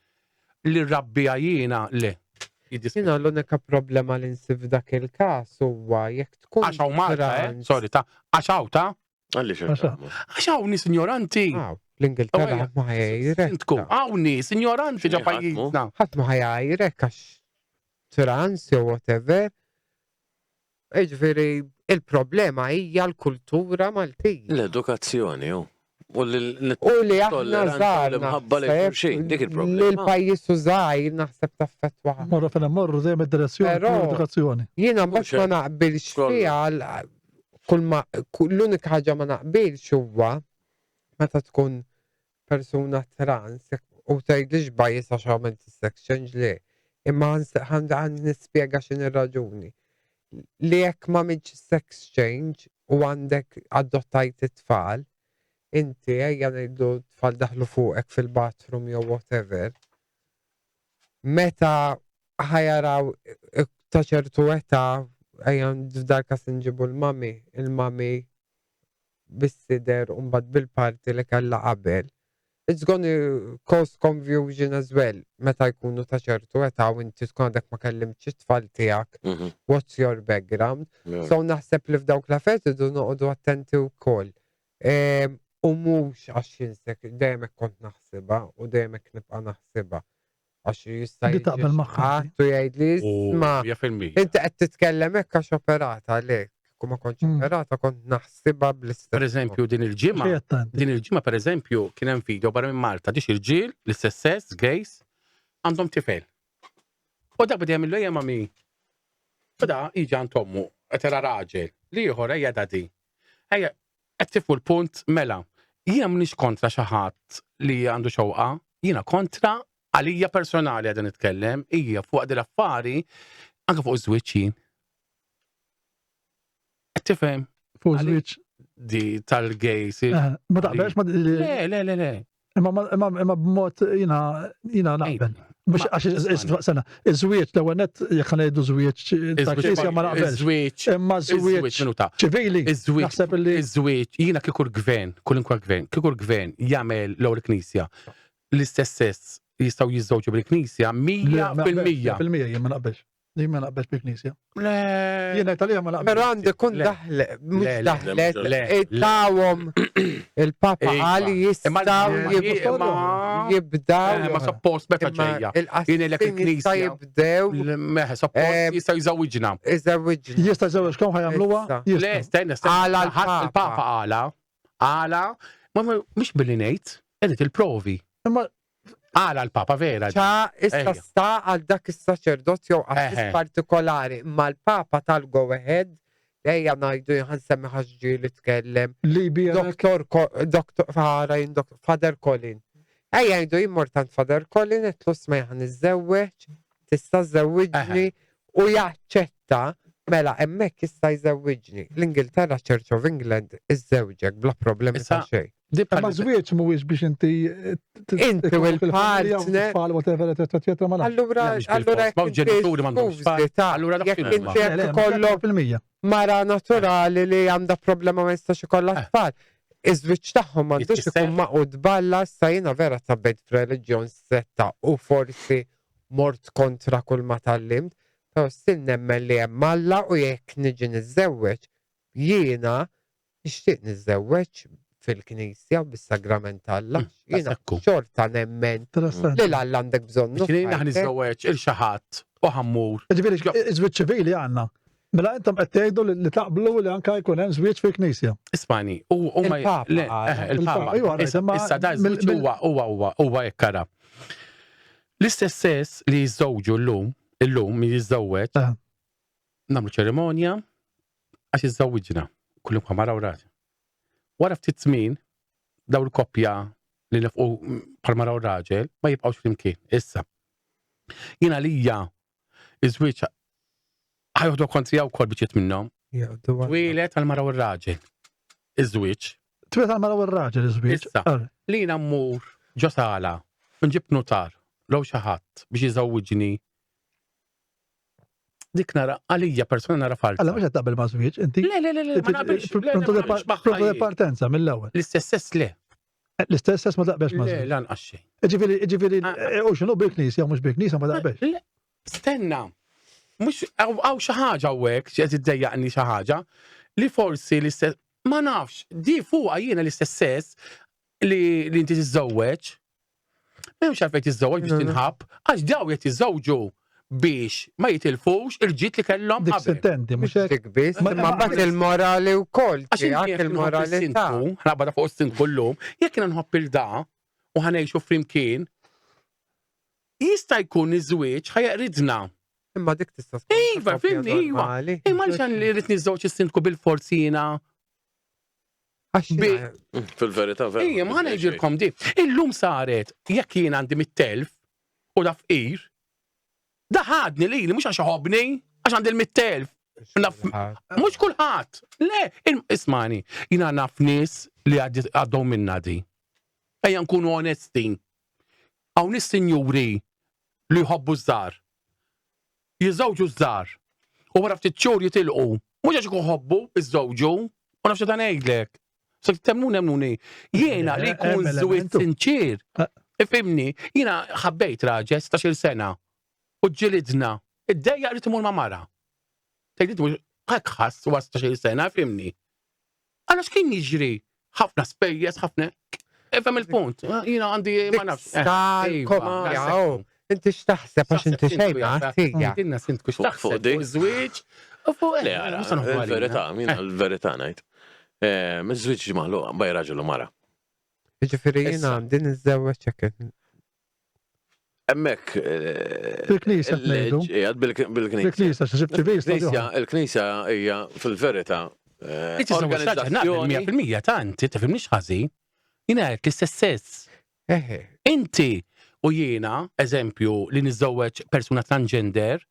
li rabbija jina le. Jina l-unika problema li nsib dak il-kas huwa jekk tkun Għaxaw Malta, trans- sorry, ta' għaxaw ta' Għalli Għaxa. għaxaw nis ignoranti. L-Ingilterra ħadd ma ħajajrek. Sintku, għawni, ignoranti ġa pajjiżna. Ħadd ma ħajajrek għax trans jew whatever. Ġifieri il-problema hija l-kultura Maltija. L-edukazzjoni, u U li aħna Tolleranza żgħar li mħabba li naħseb xejn, dik il-problema. li l-pajjiż żgħir naħseb taffettwa. Morru fil morru dejjem id-direzzjoni Però- tal-edukazzjoni. Jiena biex ma naqbilx Kollu. fiha l-unika ħaġa ma naqbilx huwa meta tkun persuna trans u tgħidlix bajjes għax għamilt sex change li. Imma għan nispjega x'in ir-raġuni. Li jekk ma minx sex change u għandek adottajt it-tfal, inti ejja ngħidu tfal daħlu fuqek fil-bathroom jew whatever. Meta ħajaraw ta' ċertu età ejja f'dar kas nġibu l-mami, il-mami bis-sider u mbagħad bil-parti li kellha qabel. It's gonna cause confusion as well meta jkunu ta' ċertu età u inti tkun għandek ma kellimx it-tfal tiegħek. What's your background? So naħseb li f'dawk l-affarijiet idu noqogħdu attenti wkoll. U mhux għax jinsek dejjem kont naħsibha u dejjem nibqa' naħsibha. Għax jista' Di taqbel magħha. tu jgħidli isma' Ja fil-mi. inti qed titkellem hekk għax operata għalek. Kuma kontx operata kont naħsibha bl-istess. Per eżempju, din il-ġimma, din il-ġimma per eżempju, kien hemm video barra minn Malta, dix il-ġil, l-istess, gays, għandhom tifel. U dak bidi għamillu ejja mami. Bada iġi għantommu, għetera raġel, li jħor ejja dadi. Ejja, għettifu l-punt mela. Jina mnix kontra xaħat li għandu xawqa, jina kontra għalija personali għadan nitkellem, hija fuq għadil affari, anka fuq żwieċin. Tifhem? Fuq żwieġ. Di tal-gays. Ma taqbelx ma Le. imma b'mod jina naqbel. Mux għax sena, iż-żwieġ l-ewwel net jekk ngħidu żwieġ ta' knisja ma naqbelx. Iż-żwieġ. Imma żwieġ minuta. ċivili. Naħseb li Iż-żwieġ, jina kikur gvern, kullinkwa gvern, kikur gvern jagħmel l-ewwel knisja. L-istess sess jistgħu jiżżewġu bil-knisja 100%. fil-mija jien ma naqbelx. Jien ma naqbelx bil-knisja. Le. Jiena Italija ma naqbelx. Pero għandi kun Le. daħlet, mux Le, daħlet, le, it-tawom il-papa Ejwa. għali jistaw jibdaw. Ma suppost beta ġejja. Jien lek il-knisja. jibdew, Meħe, suppost jistgħu jiżawġna. iżawġni. Jista' żewġ kemm ħajamluha? Le, stenna. Għala Il-papa għala, ma mhux billi ngħid, edit il-provi. Imma Għala l-papa vera. ċa issa Ejja. sta għal dak is-saċerdot jew Eħe. għassis partikolari, ma l-papa tal-go ahead, ejja najdu jħan semmi ħaġġi li tkellem, Libja Father Colin. Ejja jgħidu jimmortant Father Colin, etlus ma jħan iż-żewweċ, tista' żewwiġni u jaċċetta mela emmek jista' jżewwiġni. L-Ingilterra Church of England iż-żewġek bla problemi ta' xejn. ma żwieġ mhuwiex biex inti Inti u l-partner. whatever eccetera ma nafx. Allura Ma' ġenituri m'għandhomx tfal. Allura dak jekk x'inhu inti Le, le, jekk ikollok fil-mija. mara naturali li għandha problema ma jistax ikollha tfal. Iż-żwieġ tagħhom m'għandux ikun maqud balla sa jiena vera tabbejt f'reliġjon setta u forsi mort kontra kull ma tallimt, però stil nemmen li hemm Alla u jekk niġi niżżewweġ jiena nixtieq niżżewweġ fil-knisja bis-sagrament Alla. Jiena sekku. xorta nemmen Interessanti. li Alla għandek bżonn Kien naħni żewweġ il-xaħat u ħammur. Ġifieri żwieġ ċivili għandna. Mela intom qed tgħidu li taqblu li anke jkun hemm żwieġ fil-knisja. Ismani, u ma Il-Papa le, għala. il-Papa. Ejwa, rajt, imma Issa da mill- żwieġ huwa ekkara. L-istess sess li jiżżewġu illum min jiżżewweġ Eh. nagħmlu ċerimonja għax iżżewwiġna kullum mara u raġel. Wara ftit żmien daw il-koppja li nefqu bħal mara u raġel ma jibqgħux flimkien. Issa. Jiena lija iż-żwieġ ħajħdu kontrija wkoll biċċiet minnhom. Twilet għal mara u raġel. Iż-żwieġ. Twiet għal mara u r-raġel iż-żwieġ. Issa. Li nammur ġo sala, nġib notar, law xaħat biex jizawġni. Dik nara, għalija persona nara falsa. Alla mhux qed taqbel ma' żwieġ inti. Le, ma naqbilx. Punto di partenza mill-ewwel. L-istess le. L-istess sess ma taqbelx ma' Le, żwieġ. lan qaxxej. Ġifieri u x'inhu bil-knisja u mhux bil-knisja ma taqbelx. Le, stenna, mux għaw xaħġa għek, xieħt id-dejjaqni xaħġa, li forsi l-istess, ma nafx, di fuqa jiena l-istess li inti tiżżawweġ, memx għalfejn tiżżawweġ biex tinħab, għax daw jett jiżżawġu biex ma jitilfux il-ġit li kellhom dik qabel. sentendi, mux Mux dik biss, ma mbagħad il-morali wkoll, Għax ġiegħek il-moralità. ħnabba fuq stint kullum, jekk jiena nħobb il-da u ħanejxu flimkien, jista' jkun iż-żwieġ ħajaqridna. Imma dik tista' tkun Iva, ħaġa fimni, iva. normali. Imma xan li rrid niżżewġ is-sintku bil-forzina. Għax jiena- Fil-verità, vera. Ejja, ma ħanejġilkom di. Illum saret, jekk jien għandi mit-telf u da fqir, da ħadni li mhux għax ħobni, għax għandi l-mit-telf. Mhux kulħadd. Le, ismani, jiena naf nies li għaddew minna di. Ejja nkunu onesti. Hawn nis-sinjuri li jħobbu żżar. Jiżżawġu żżar. U wara ftit xhur jitilqu. Mhux għax ikun ħobbu iż-żewġu, u nafx ta' ngħidlek. So temnuni. Jiena li jkun żwieġ sinċir. Ifimni, jiena ħabbejt raġel 16 sena. U ġilidna. Id-dejja li timur ma' mara. Tgħidli hekk ħass u 16 sena, ifimni. Għalax kien jiġri ħafna spejjeż, ħafna. Ifhem il-punt. Jiena għandi ma nafx. Jaw, inti x'taħseb għax inti xejn għattija. Dinna sintku Fuq x'taħseb dik. fuq iż-żwieġ u fuq Le, il-verità, min il-verità ngħid. Miż-żwieġ maħluq bej raġel u mara. Ġifieri jiena għandi niżżewweġ hekk. Hemmhekk Fil-Knisja tnejdu. bil-Knisja. Fil-Knisja, x'ġibti biss. Il-Knisja hija fil-verità organizzazzjoni 100% tanti, tifhimniex ħażin. Jiena għedt l-istess. Eħe. Inti u jiena, eżempju, li niżżewweġ persuna transgender,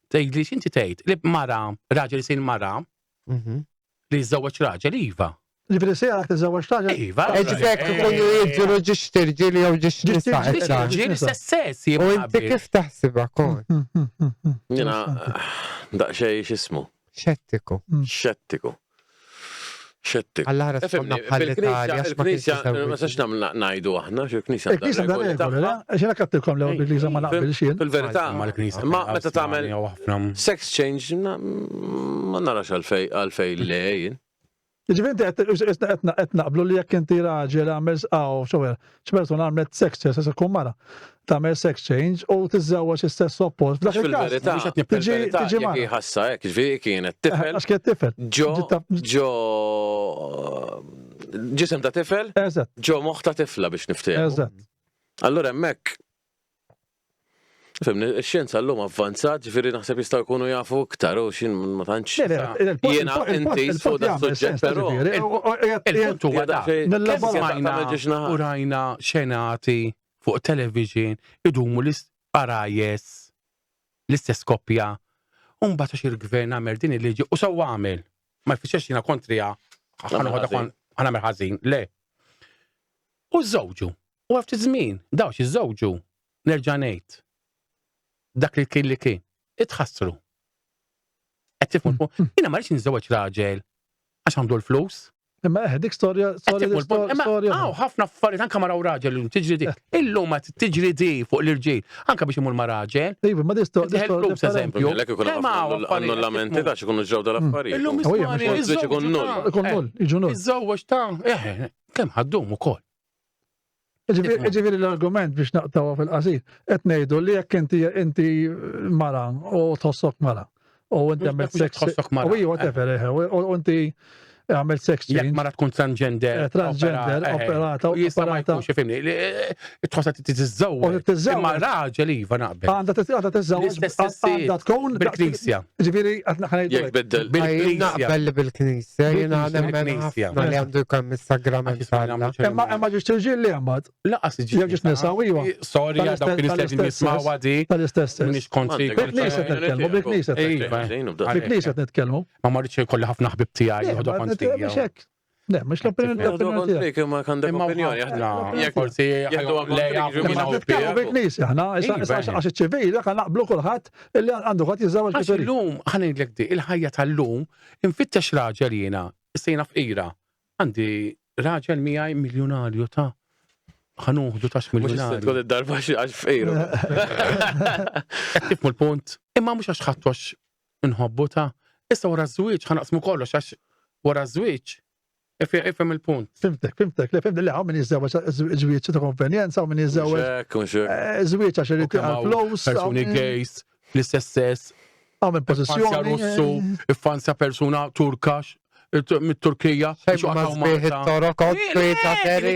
tgħidli x'inti tgħid li mara, raġel isir mara, li jiżżewweġ raġel iva. Ġifiri sejra għak t-żawax taġa. Iva. Eġifek ikunu jidġiru ġiex tirġili jew ġiex nisa. Ġieli stess U inti kif taħsibha kon? Jiena daqsxejn x'ismu. Xettiku. Xettiku. Allora skonna bħal-Italja Il-Knisja, ma sax ngħidu aħna, x'il-Knisja. Il-Knisja da regoli, la? Xena kattilkom l bil-Knisja ma naqbil xien. Fil-verità, mal-Knisja. ma meta tagħmel ħafna. sex change ma narax għalfej lejn. Ġivinti qed naqblu li jekk inti raġel għamel għaw xogħol, x'persuna għamlet sex change se tkun mara. Tagħmel sex change u tiżżewweġ istess oppost. F'dak Fil-verità, fil-verità, jekk jħassa hekk, ġifieri kienet tifel. Għax kien tifel. Ġo ġisem ta' tifel, Eżatt, ġo moħħ ta' tifla biex niftehmu. eżatt. Allura hemmhekk Fimni, x-xjenza l-lum avvanzat, ġifiri naħseb jistaw jkunu jafu iktar, u xin ma tantx. Jiena inti fuq da suġġett, però. Il-punt huwa da. Smajna u rajna xenati fuq television idumu l-arajes l-istess koppja. Mbagħad għax il-gvern għamel din il-liġi u sew għamel. Ma jfissirx jiena kontrija ħanamel ħażin, le. U żewġu. U għafti żmien, dawx iż-żewġu. Nerġa' ngħid. Dak li kien itħassru. Qed tifhmu, jiena ma rridx niżewweġ raġel għax għandu l-flus. Imma dik storja ħafna affarijiet anke maraw raġel tiġri di. Illum ma tiġri di fuq l-irġiel anke biex imur ma raġel. Iva, ma flus eżempju. Lek ikun għannu l-lamenti ta' xikunu ġewda l-affarijiet. Illum ikun null. ikun null, iġu null. Iż-żewweġ ta' kemm ħaddum ukoll. Ġifieri l-argument biex naqtaw fil-qasir, qed ngħidu li jekk inti mara u tħossok mara u inti għamel sex tħossok mara. u whatever, u inti għamel sex Jekk change. mara tkun transgender. Operata, jista' ma jkunx ifhimni. Tħossha tiżżewweġ. Imma raġel iva naqbel. Għandha tiżżewweġ għandha tkun bil-Knisja. Ġifieri qed ħanejdu. Jekk biddel. Naqbel bil-Knisja, jiena nemmen ħafna li għandu jkun mis-sagrament tagħna. Imma ġiex tirġiel li għamad. Laqas Jew ġiex nisa iva. Sorry għal dawk li stedin jismaw għadi. Tal-istess. Minix kontri. Bil-Knisja nitkellmu, bil-Knisja bil-Knisja nitkellmu. Ma marriċ kolli ħafna ħbib tiegħi jieħdu kontrija. Le, mux l-opinjoni tiegħek. Ma kandek opinjoni, forsi bil-Knisja, għax iċ-ċivili għan naqblu kulħadd illi għandu ħadd jiżżewweġ Għax illum, ħanejlek di, il-ħajja tal-lum, infittex raġel jiena, sejna f'ira. Għandi raġel miegħi miljonarju ta' ħanuħdu 10 Mux miljonari. tkun id-darba għax fejru. Tifmu l-punt. Imma mhux għax ħadd inħobbu ta' issa wara żwieġ ħanaqsmu kollox għax wara żwieġ ifhem il-punt. Fimtek, li għaw min jizzawa żwieġ ta' konvenjenza, għaw min jizzawa żwieġ għax irid flows, persuni gays, l-istess għaw minn Fansja pożizzjoni. Russu, fansja persuna Turkax, mit-Turkija. Xejn ma sbieħ it-torok ta' Terry.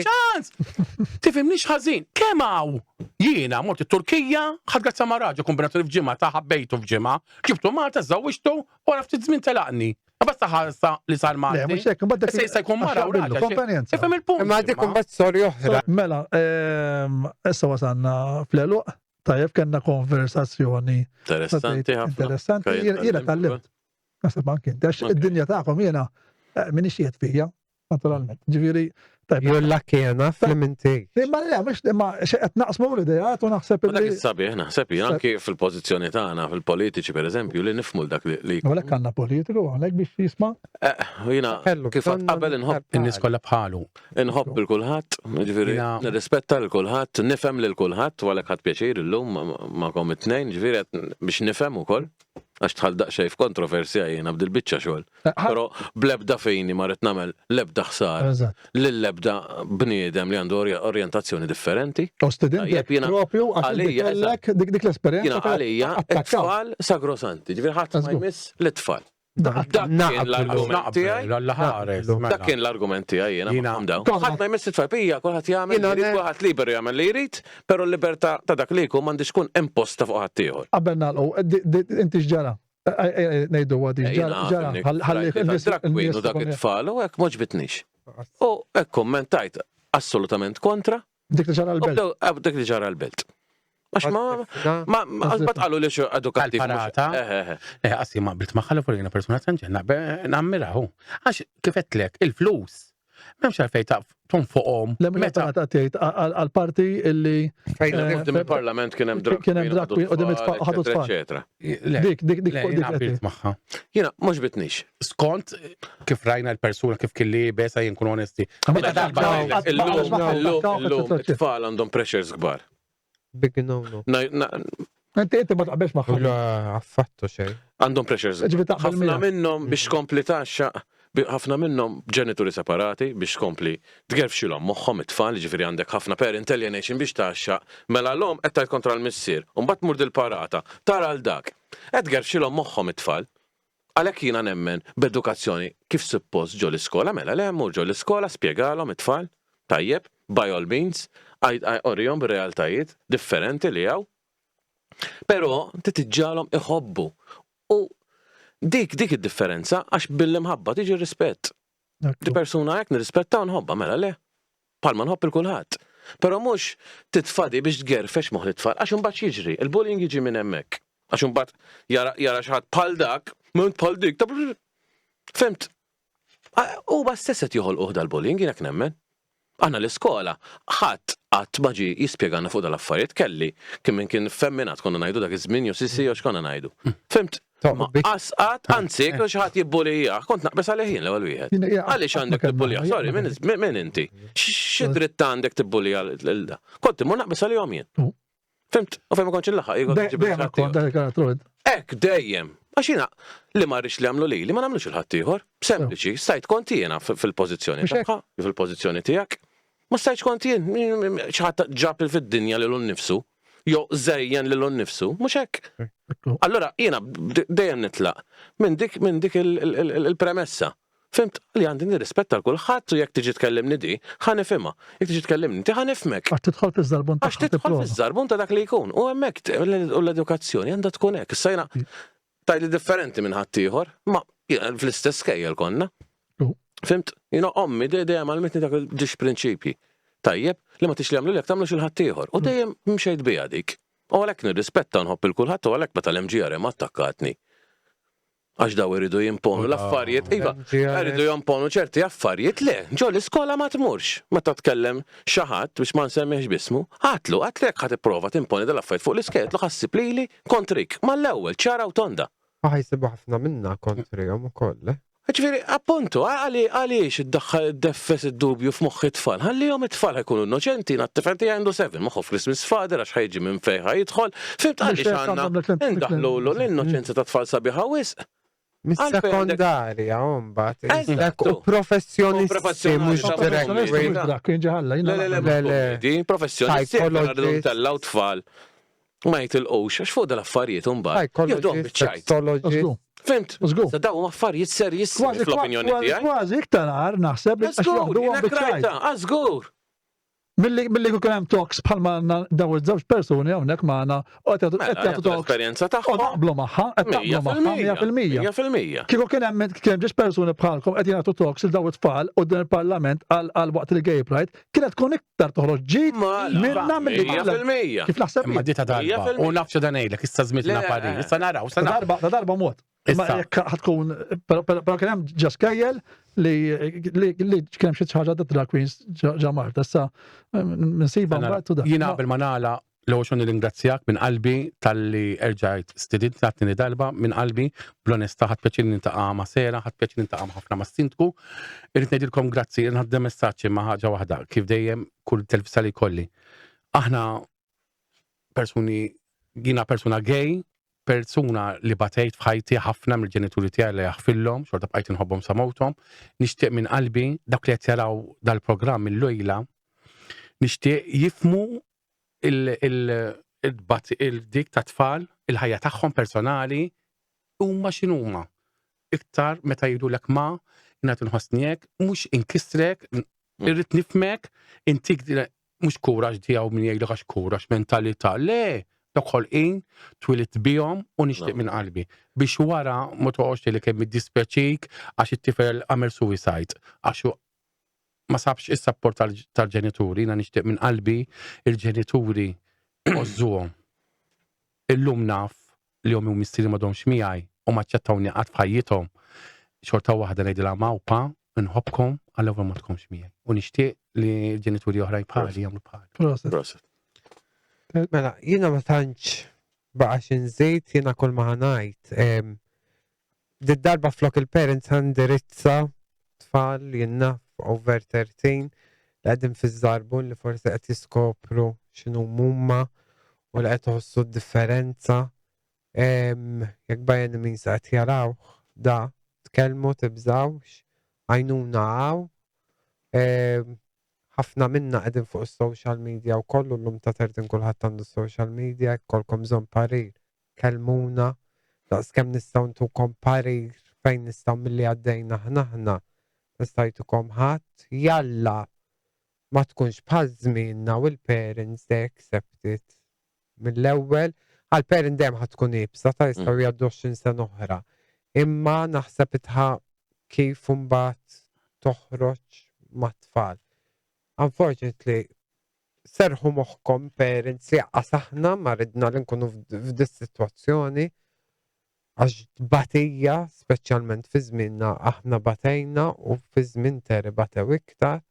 Tifimniex ħażin, kemm hawn? Jiena mort it-Turkija, ħad grazza ma' raġel kombinatori f'ġimgħa ta' ħabbejtu f'ġimgħa, ġibtu Malta, żawwixtu, wara ftit żmien telaqni. Basta ħarsa li sar Le, Malti. mux jekk, mbagħad Issa jista' jkun mara u raġel. konvenjenza. Ifhem il-punt. Imma dik imbagħad storja oħra. Mela, issa wasanna fl-eluq, tajjeb kellna konversazzjoni Interessanti ħafna. interessanti, jiena tallimt. Nasib anki, għax id-dinja tagħkom jiena minix jiet fija, naturalment. Ġifieri, tajjeb. Julla kiena fl-minti. Imma le, mux imma qed naqsmu l-idejat u naħseb Ma dak li. is-sabiħ naħseb jien anki fil-pożizzjoni tagħna fil-politiċi pereżempju li nifhmu dak li. Għalek għanna politiku, għalek biex jisma. Jiena kif qabel inħobb In-nies kollha bħalu. inħobb il kulħadd, ġifieri Jina- nirrispetta lil kulħadd, nifhem lil kulħadd u għalhekk ħadd pjaċir illum magħkom it-tnejn, ġifieri biex nifhem ukoll għax tħall daqsxejn f'kontroversja jiena bdil-biċċa xogħol. Però bl-ebda fejni ma rrid nagħmel l-ebda ħsar lill-ebda bniedem li għandu orjentazzjoni differenti. U studenti Tajjeb, jiena- propju għax għalija, kollek dik l-esperienza. Jiena għalija it-tfal sagrosanti, ġifieri ħadd ma Eżgur. jmiss l-tfal. Dak Naqblu. kien l-argument tiegħi. Alla ħares. Dak kien l-argument tiegħi jiena Jiena- ma' dawn. Konrad. Ħadd ma jmiss it-tfal pija, kulħadd jagħmel Jiena li jrid, ne- kulħadd liberu jagħmel li jrid, però l-libertà ta' dak li jkun m'għandix tkun imposta fuq ħadd ieħor. Qabel nagħlqu, inti x'ġara? Ngħidu għadi ġara. Drag queen u dak it-tfal u hekk moġbitnix. U hekk kommentajt assolutament kontra Dik li ġara u l-belt. bdew dak li ġara l-belt. Għax ma qalu li xo edukattiv. Għal-parata. Għassi ma bilt maħħala fuq jena persona tanġenna, nammiraħu. Għax kifetlek, il-flus. Memx għalfej ta' tunfuqom. Meta ta' tgħid għal-parti illi Dim il-parlament kien hemm drag Kien hemm drag queen u dim ħadu tfal. eccetera. dik Jena bilt maħħa. Jiena mhux bitnix. Skont kif rajna l-persuna kif kelli besa jinkun onesti. Illum it-tfal għandhom pressures kbar. Big no. Inti ma taqbex magħha. Kullu affattu xej. Għandhom pressures. Ġifieri taqbel Ħafna miegħek. minnhom biex kompli taxxa, ħafna minnhom ġenituri separati biex kompli tgerfxilhom moħħhom it-tfal, ġifieri għandek ħafna parent alienation biex taxxa, mela l-hom qed tgħid kontra l-missier, u mbagħad tmur dil-parata, tara l dak. Qed tgerfxilhom moħħhom it-tfal. Għalhekk jiena nemmen b'edukazzjoni kif suppost ġo l-iskola, mela le mur ġo l-iskola spjegalhom it-tfal, tajjeb, by all means, orjhom b'realtajiet differenti li hawn. Però titġalhom iħobbu. U dik id-differenza għax bil-imħabba tiġi rispett. Di persuna hekk nirrispetta u nħobba mela le. Palma nħobb il-kulħadd. Però mhux titfadi biex tgerfex moħħ it-tfal għax imbagħad jiġri, il-bullying jiġi minn hemmhekk. Għax imbagħad jara xi ħadd bħal dak, minn bħal dik, fimt. Huwa stess qed joħolquh dal-bullying jiena nemmen. Aħna l-iskola, ħadd qatt ma ġie jispjegana fuq dal-affarijiet kelli kien min kien femminat konna ngħidu dak iż-żmien jew sissi jew x'konna ngħidu. Fimt? Qatt anzi jekk xi ħadd jibbulijah, kont naqbes għalih jien l-ewwel wieħed. Għaliex għandek tibbulijah? Sorry, min inti? Xi dritt għandek tibbulija l-da? Kont imur naqbes għalihom jien. Fimt? U fejn ma kontx il-laħħa, Ek dejjem. Għax jiena li ma rridx li għamlu li ma nagħmlux il-ħadd ieħor. Sempliċi, stajt kont jiena fil-pożizzjoni tagħha, fil-pożizzjoni tiegħek. Ma stajtx kont jien, xi ħadd ġab fid-dinja lil nnifsu, jew żejjen lil nnifsu, mhux hekk. Allura jiena dejjem nitlaq minn dik il-premessa. Fimt li għandi nirrispetta l-kulħadd u jekk tiġi tkellimni di, ħanifhimha. Jekk tiġi tkellimni di ħanifmek. Għax tidħol fiż-żarbun Għax tidħol fiż-żarbun ta' dak li jkun. U hemmhekk u l-edukazzjoni għandha tkun hekk. Issa jiena tajli differenti minn ħadd ieħor, ma fl-istess kejjel konna. Fimt, jiena ommi dejjem għalmetni dak il-ġiex prinċipji. Tajjeb, li ma tix li għamlu lek tagħmlux il-ħadd ieħor. U dejjem mxejt biha dik. U għalhekk nirrispetta nħobb il-kulħadd u għalhekk meta l-MGR ma attakkatni. Għax daw iridu jimponu l-affarijiet, iva, iridu jimponu ċerti affarijiet, le, ġo l-iskola ma tmurx, meta tkellem xaħat biex ma nsemmiex bismu, għatlu jekk ħat ipprova timponi dal-affarijiet fuq l-iskelet, ħassib lili kontrik, ma l-ewwel ċara u tonda. Ħajsibu ħafna minna kontrihom ukoll. Ġifieri, appuntu, għaliex id-deffes id-dubju f'moħħ it-tfal. Ħallihom it-tfal ħajkunu innoċenti, tifel tiegħi għandu 7 moħħu Christmas father għax ħajġi minn fejn ħajidħol. Fimt għaliex għandna indaħlu l-innoċenza ta' tfal sabiħa wisq. Mis-sekondarja, mbagħad. Eżattu. U professjonisti mhux Di professjonisti għardu tellaw tfal. Ma jitilqux, għax fuq dal-affarijiet jibduħ biċċajt. psychologist. Fimt? Żgur. Sa daw affarijiet serjissimi fl-opinjoni tiegħi. Kważi iktar għar naħseb li Żgur, jiena krajta, żgur. Milli kien hemm talks bħalma daw iż-żewġ persuni hawnhekk magħna qed jagħtu talks. L-esperjenza U tagħhom. naqblu magħha, qed naqblu magħha 100%. 100%. Kieku kien hemm ġiex persuni bħalkom qed jagħtu talks il daw it-tfal u din il-Parlament għal waqt il-Gay Pride kienet tkun iktar toħroġ ġid minna milli kif naħseb Imma dita darba. U nafx dan ngħidlek, issa żmitna Paris. Issa naraw, issa naraw. darba mod. Ma Issa. jekk ħatkun però kien hemm ġas kejjel li kien hemm xi ħaġa da drag queens ġa Malta. Issa minsiba mbagħad tu da. Jiena qabel ma nagħla l-ewwel nirringrazzjak minn qalbi tal-li erġajt stidint tatni darba minn qalbi bl-onesta ħadd pjaċir nintaqa' ma' Sera, ħadd pjaċir nintaqa' ma' ħafna ma' Sintku. Irid ngħidilkom grazzi, nħaddem messaġġi ma' ħaġa waħda kif dejjem kull telfisa li jkolli. Aħna jiena persuna gay, persuna li batejt f'ħajti ħafna mill-ġenituri tiegħi li jaħfilhom, xorta bqajt inħobbhom sa mowthom, nixtieq minn qalbi dak li qed jaraw dal-programm il-lejla, nixtieq jifmu il-dik ta' tfal, il-ħajja tagħhom personali huma x'inhuma. Iktar meta jgħidulek ma' jiena tinħossniek, mhux inkisrek, irrid nifmek, intik mhux kuraġ tiegħu min jgħidlek għax kuraġ mentalità, le. Doħol twilit bijom u nixtieq minn qalbi. Biex wara ma toqgħodx li kemm iddispjaċik għax it-tifel għamel suicide. Għax ma sabx is-sapport tal-ġenituri, jiena nixtieq minn qalbi il-ġenituri ożżuhom. Illum naf li hom mistieri m'għadhomx miegħi u ma ċċettawni qatt f'ħajjithom. Xorta waħda ngħidilha mawpa inħobbkom għall-ewwel ma tkomx miegħi. U nixtieq li l-ġenituri oħrajn bħali jagħmlu bħali. Proset. Mela, jiena ma tantx baqa xinżejt, jiena kull ma ħanajt. Darba flok il-parents għandirizza tfal jenna over 13 li għedin fiż-żarbun li forsi qed jiskopru x'inhu mumma u li qed iħossu d-differenza. Jekk bajjen min se qed jarawh da tkellmu tibżawx, għajnuna għaw. Ħafna minna qegħdin fuq is-social media u kollu llum ta' tertin kulħadd għandu social media, kolkom bżonn parir. Kelmuna, daqskemm nistgħu ntukom parir fejn nistgħu milli għaddejna ħna nistajtukom ħadd, jalla ma tkunx bħal żmienna u l-parents they accepted mill-ewwel, għall-parent dejjem ħadd tkun ibsa ta' jistgħu jgħaddu 20 sena oħra. Imma naħseb itħa kif imbagħad toħroġ mat-tfal. Unfortunately, serħu moħħkom parents li aħna ma ridna li nkunu f'di situazzjoni għax batija, speċjalment fi żmienna aħna batejna u fi żmien teri batew iktar.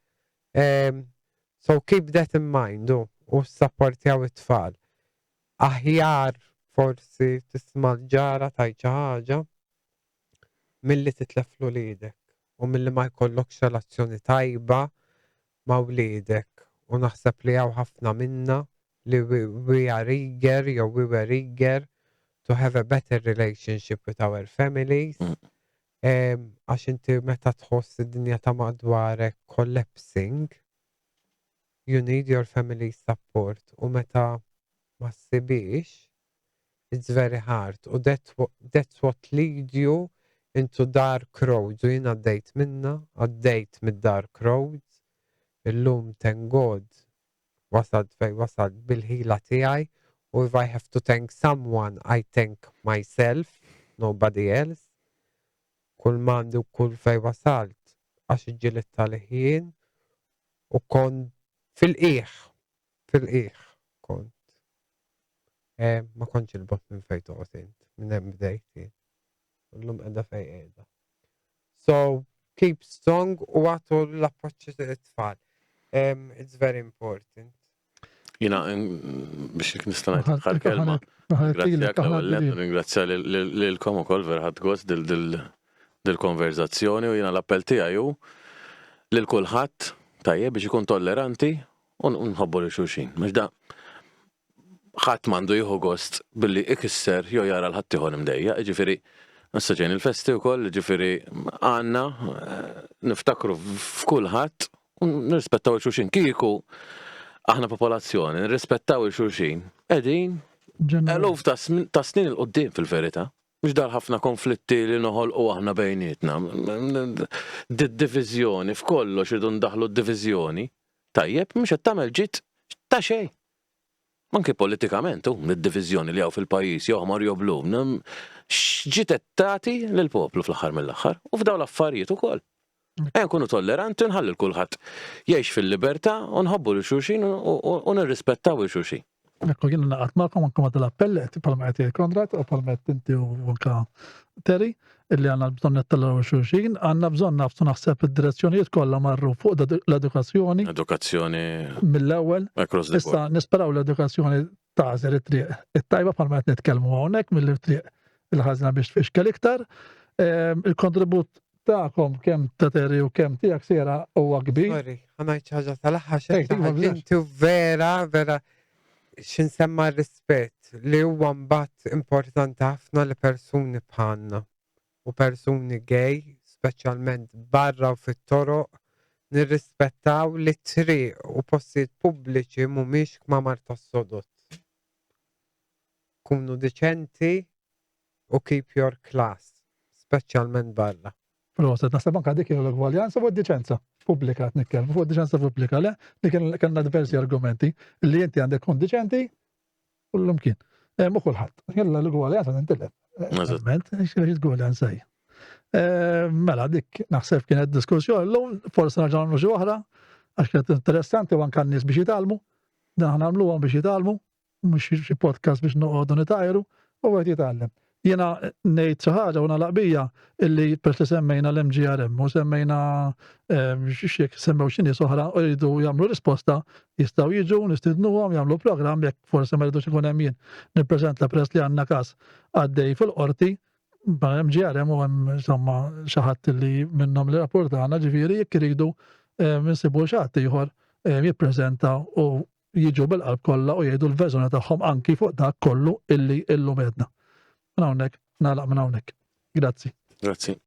So keep that in mind u sapportjaw it-tfal. Aħjar forsi tisma' l-ġara tajt xi ħaġa milli titleflu lidek u milli ma jkollokx relazzjoni tajba ma' wliedek u naħseb li hawn ħafna minna li we are eager jew we were eager to have a better relationship with our families. Għax inti meta tħoss id-dinja ta' madwarek collapsing, you need your family support u meta ma ssibix, it's very hard u that's what lead you into dark roads u jien għaddejt minna, għaddejt mid-dark roads. Illum thank God wasalt fej wasalt bil-ħila tiegħi u if I have to thank someone I thank myself, nobody else. Kull mandi u kull fej wasalt għax iġġilet tal-ħin u kont fil-qiegħ kont. Ma kontx il-bot minn fej toqgħod int, minn hemm bdejt jien. Illum qiegħda fej qiegħda. So keep strong u għatu l-appoġġ it-tfal. It's very important. Jina, biex nistanajt ħal-kelma. Ringrazzjak l-għallet, ringrazzja l-kom u kol verħat għos dil-konverzazzjoni u jiena l-appell tiegħi hu lil kulħadd tajjeb biex ikun tolleranti u nħobbu lil xulxin. Mhux da ħadd m'għandu jieħu gost billi ikisser jew jara l-ħadd ieħor imdejja, jiġifieri issa ġejn il-festi wkoll, jiġifieri għandna niftakru f'kulħadd u nirrispettaw il-xulxin. Kieku aħna popolazzjoni nirrispettaw il-xulxin qegħdin eluf ta' snin il-qoddim fil-verità. Mhux dar ħafna konflitti li noħolqu aħna bejnietna. Diviżjoni f'kollox irdu ndaħlu d-diviżjoni. Tajjeb, mhux qed tagħmel ġid ta' xejn. Anke politikament id-diviżjoni li hawn fil-pajjiż jew ħmar jew blu. X'ġiet qed tagħti lill-poplu fl-aħħar mill-aħħar u f'dawn l-affarijiet ukoll. Nkunu tolleranti u nħalli kulħadd jgħix fil-libertà u nħobbu lil xulxin u nirrispettaw il-xulxin. Ekku jiena naqgħod magħkom anke ma' l-appell palma qed Konrad u palma qed inti u anke Terry illi għandna bżonn nittellaw xulxin, għandna bżonn nafsu naħseb id-direzzjonijiet kollha marru fuq l-edukazzjoni. Edukazzjoni Mill-ewwel. across the board. Issa nisperaw l-edukazzjoni tażel it-triq it-tajba palma qed nitkellmu hawnhekk mill-triq il-ħażna biex tfixkel iktar. Il-kontribut tagħkom kemm ta' Terry u kemm tiegħek sejra huwa kbir. Sorry, ħanajt ħaġa tal-aħħar Ej, dik ma bżax. inti vera x'insemma r-rispett li huwa mbagħad importanti ħafna li persuni bħalna u persuni gay, speċjalment barra u fit-toroq, nirrispettaw li triq u postijiet pubbliċi mhumiex kmamar tas-sodod. Kunu diċenti u keep your class, speċjalment barra. Proset, naħseb anke dik kienu l-egwaljanza fuq id-diċenza pubblika qed nitkellmu fuq id-diċenza pubblika le li kellna diversi argumenti li inti għandek tkun diċenti kullum kien. Mu kulħadd. Kellha l-egwaljanza nintilef. Eżattament, l-egwaljanza hija. Mela dik naħseb kienet diskussjoni llum, forsi nerġgħu nagħmlu xi oħra għax kienet interessanti u anke n-nies biex jitalmu. Dan nagħmluhom biex jitalmu, mhux xi podcast biex noqogħdu nitajru u wieħed jitgħallem. Jiena ngħid xi ħaġa u nagħlaq bija illi peress li semmejna l-MGRM u semmejna x'jekk semmew xi nies oħra u jridu jagħmlu risposta jistgħu jiġu nistidnuhom jagħmlu programm jekk forsi ma rridux ikun hemm jien nippreżenta peress li għandna każ għaddej fil-qorti MGRM u hemm insomma xi ħadd li minnhom li rapportana ġifieri jekk iridu minsibu xi ħadd ieħor jippreżenta u jiġu bil-qalb kollha u jgħidu l-verżjoni tagħhom anki fuq dak kollu illi illum għedna. Minn hawnhekk nagħlaq minn hawnhekk. Grazzi. Grazzi.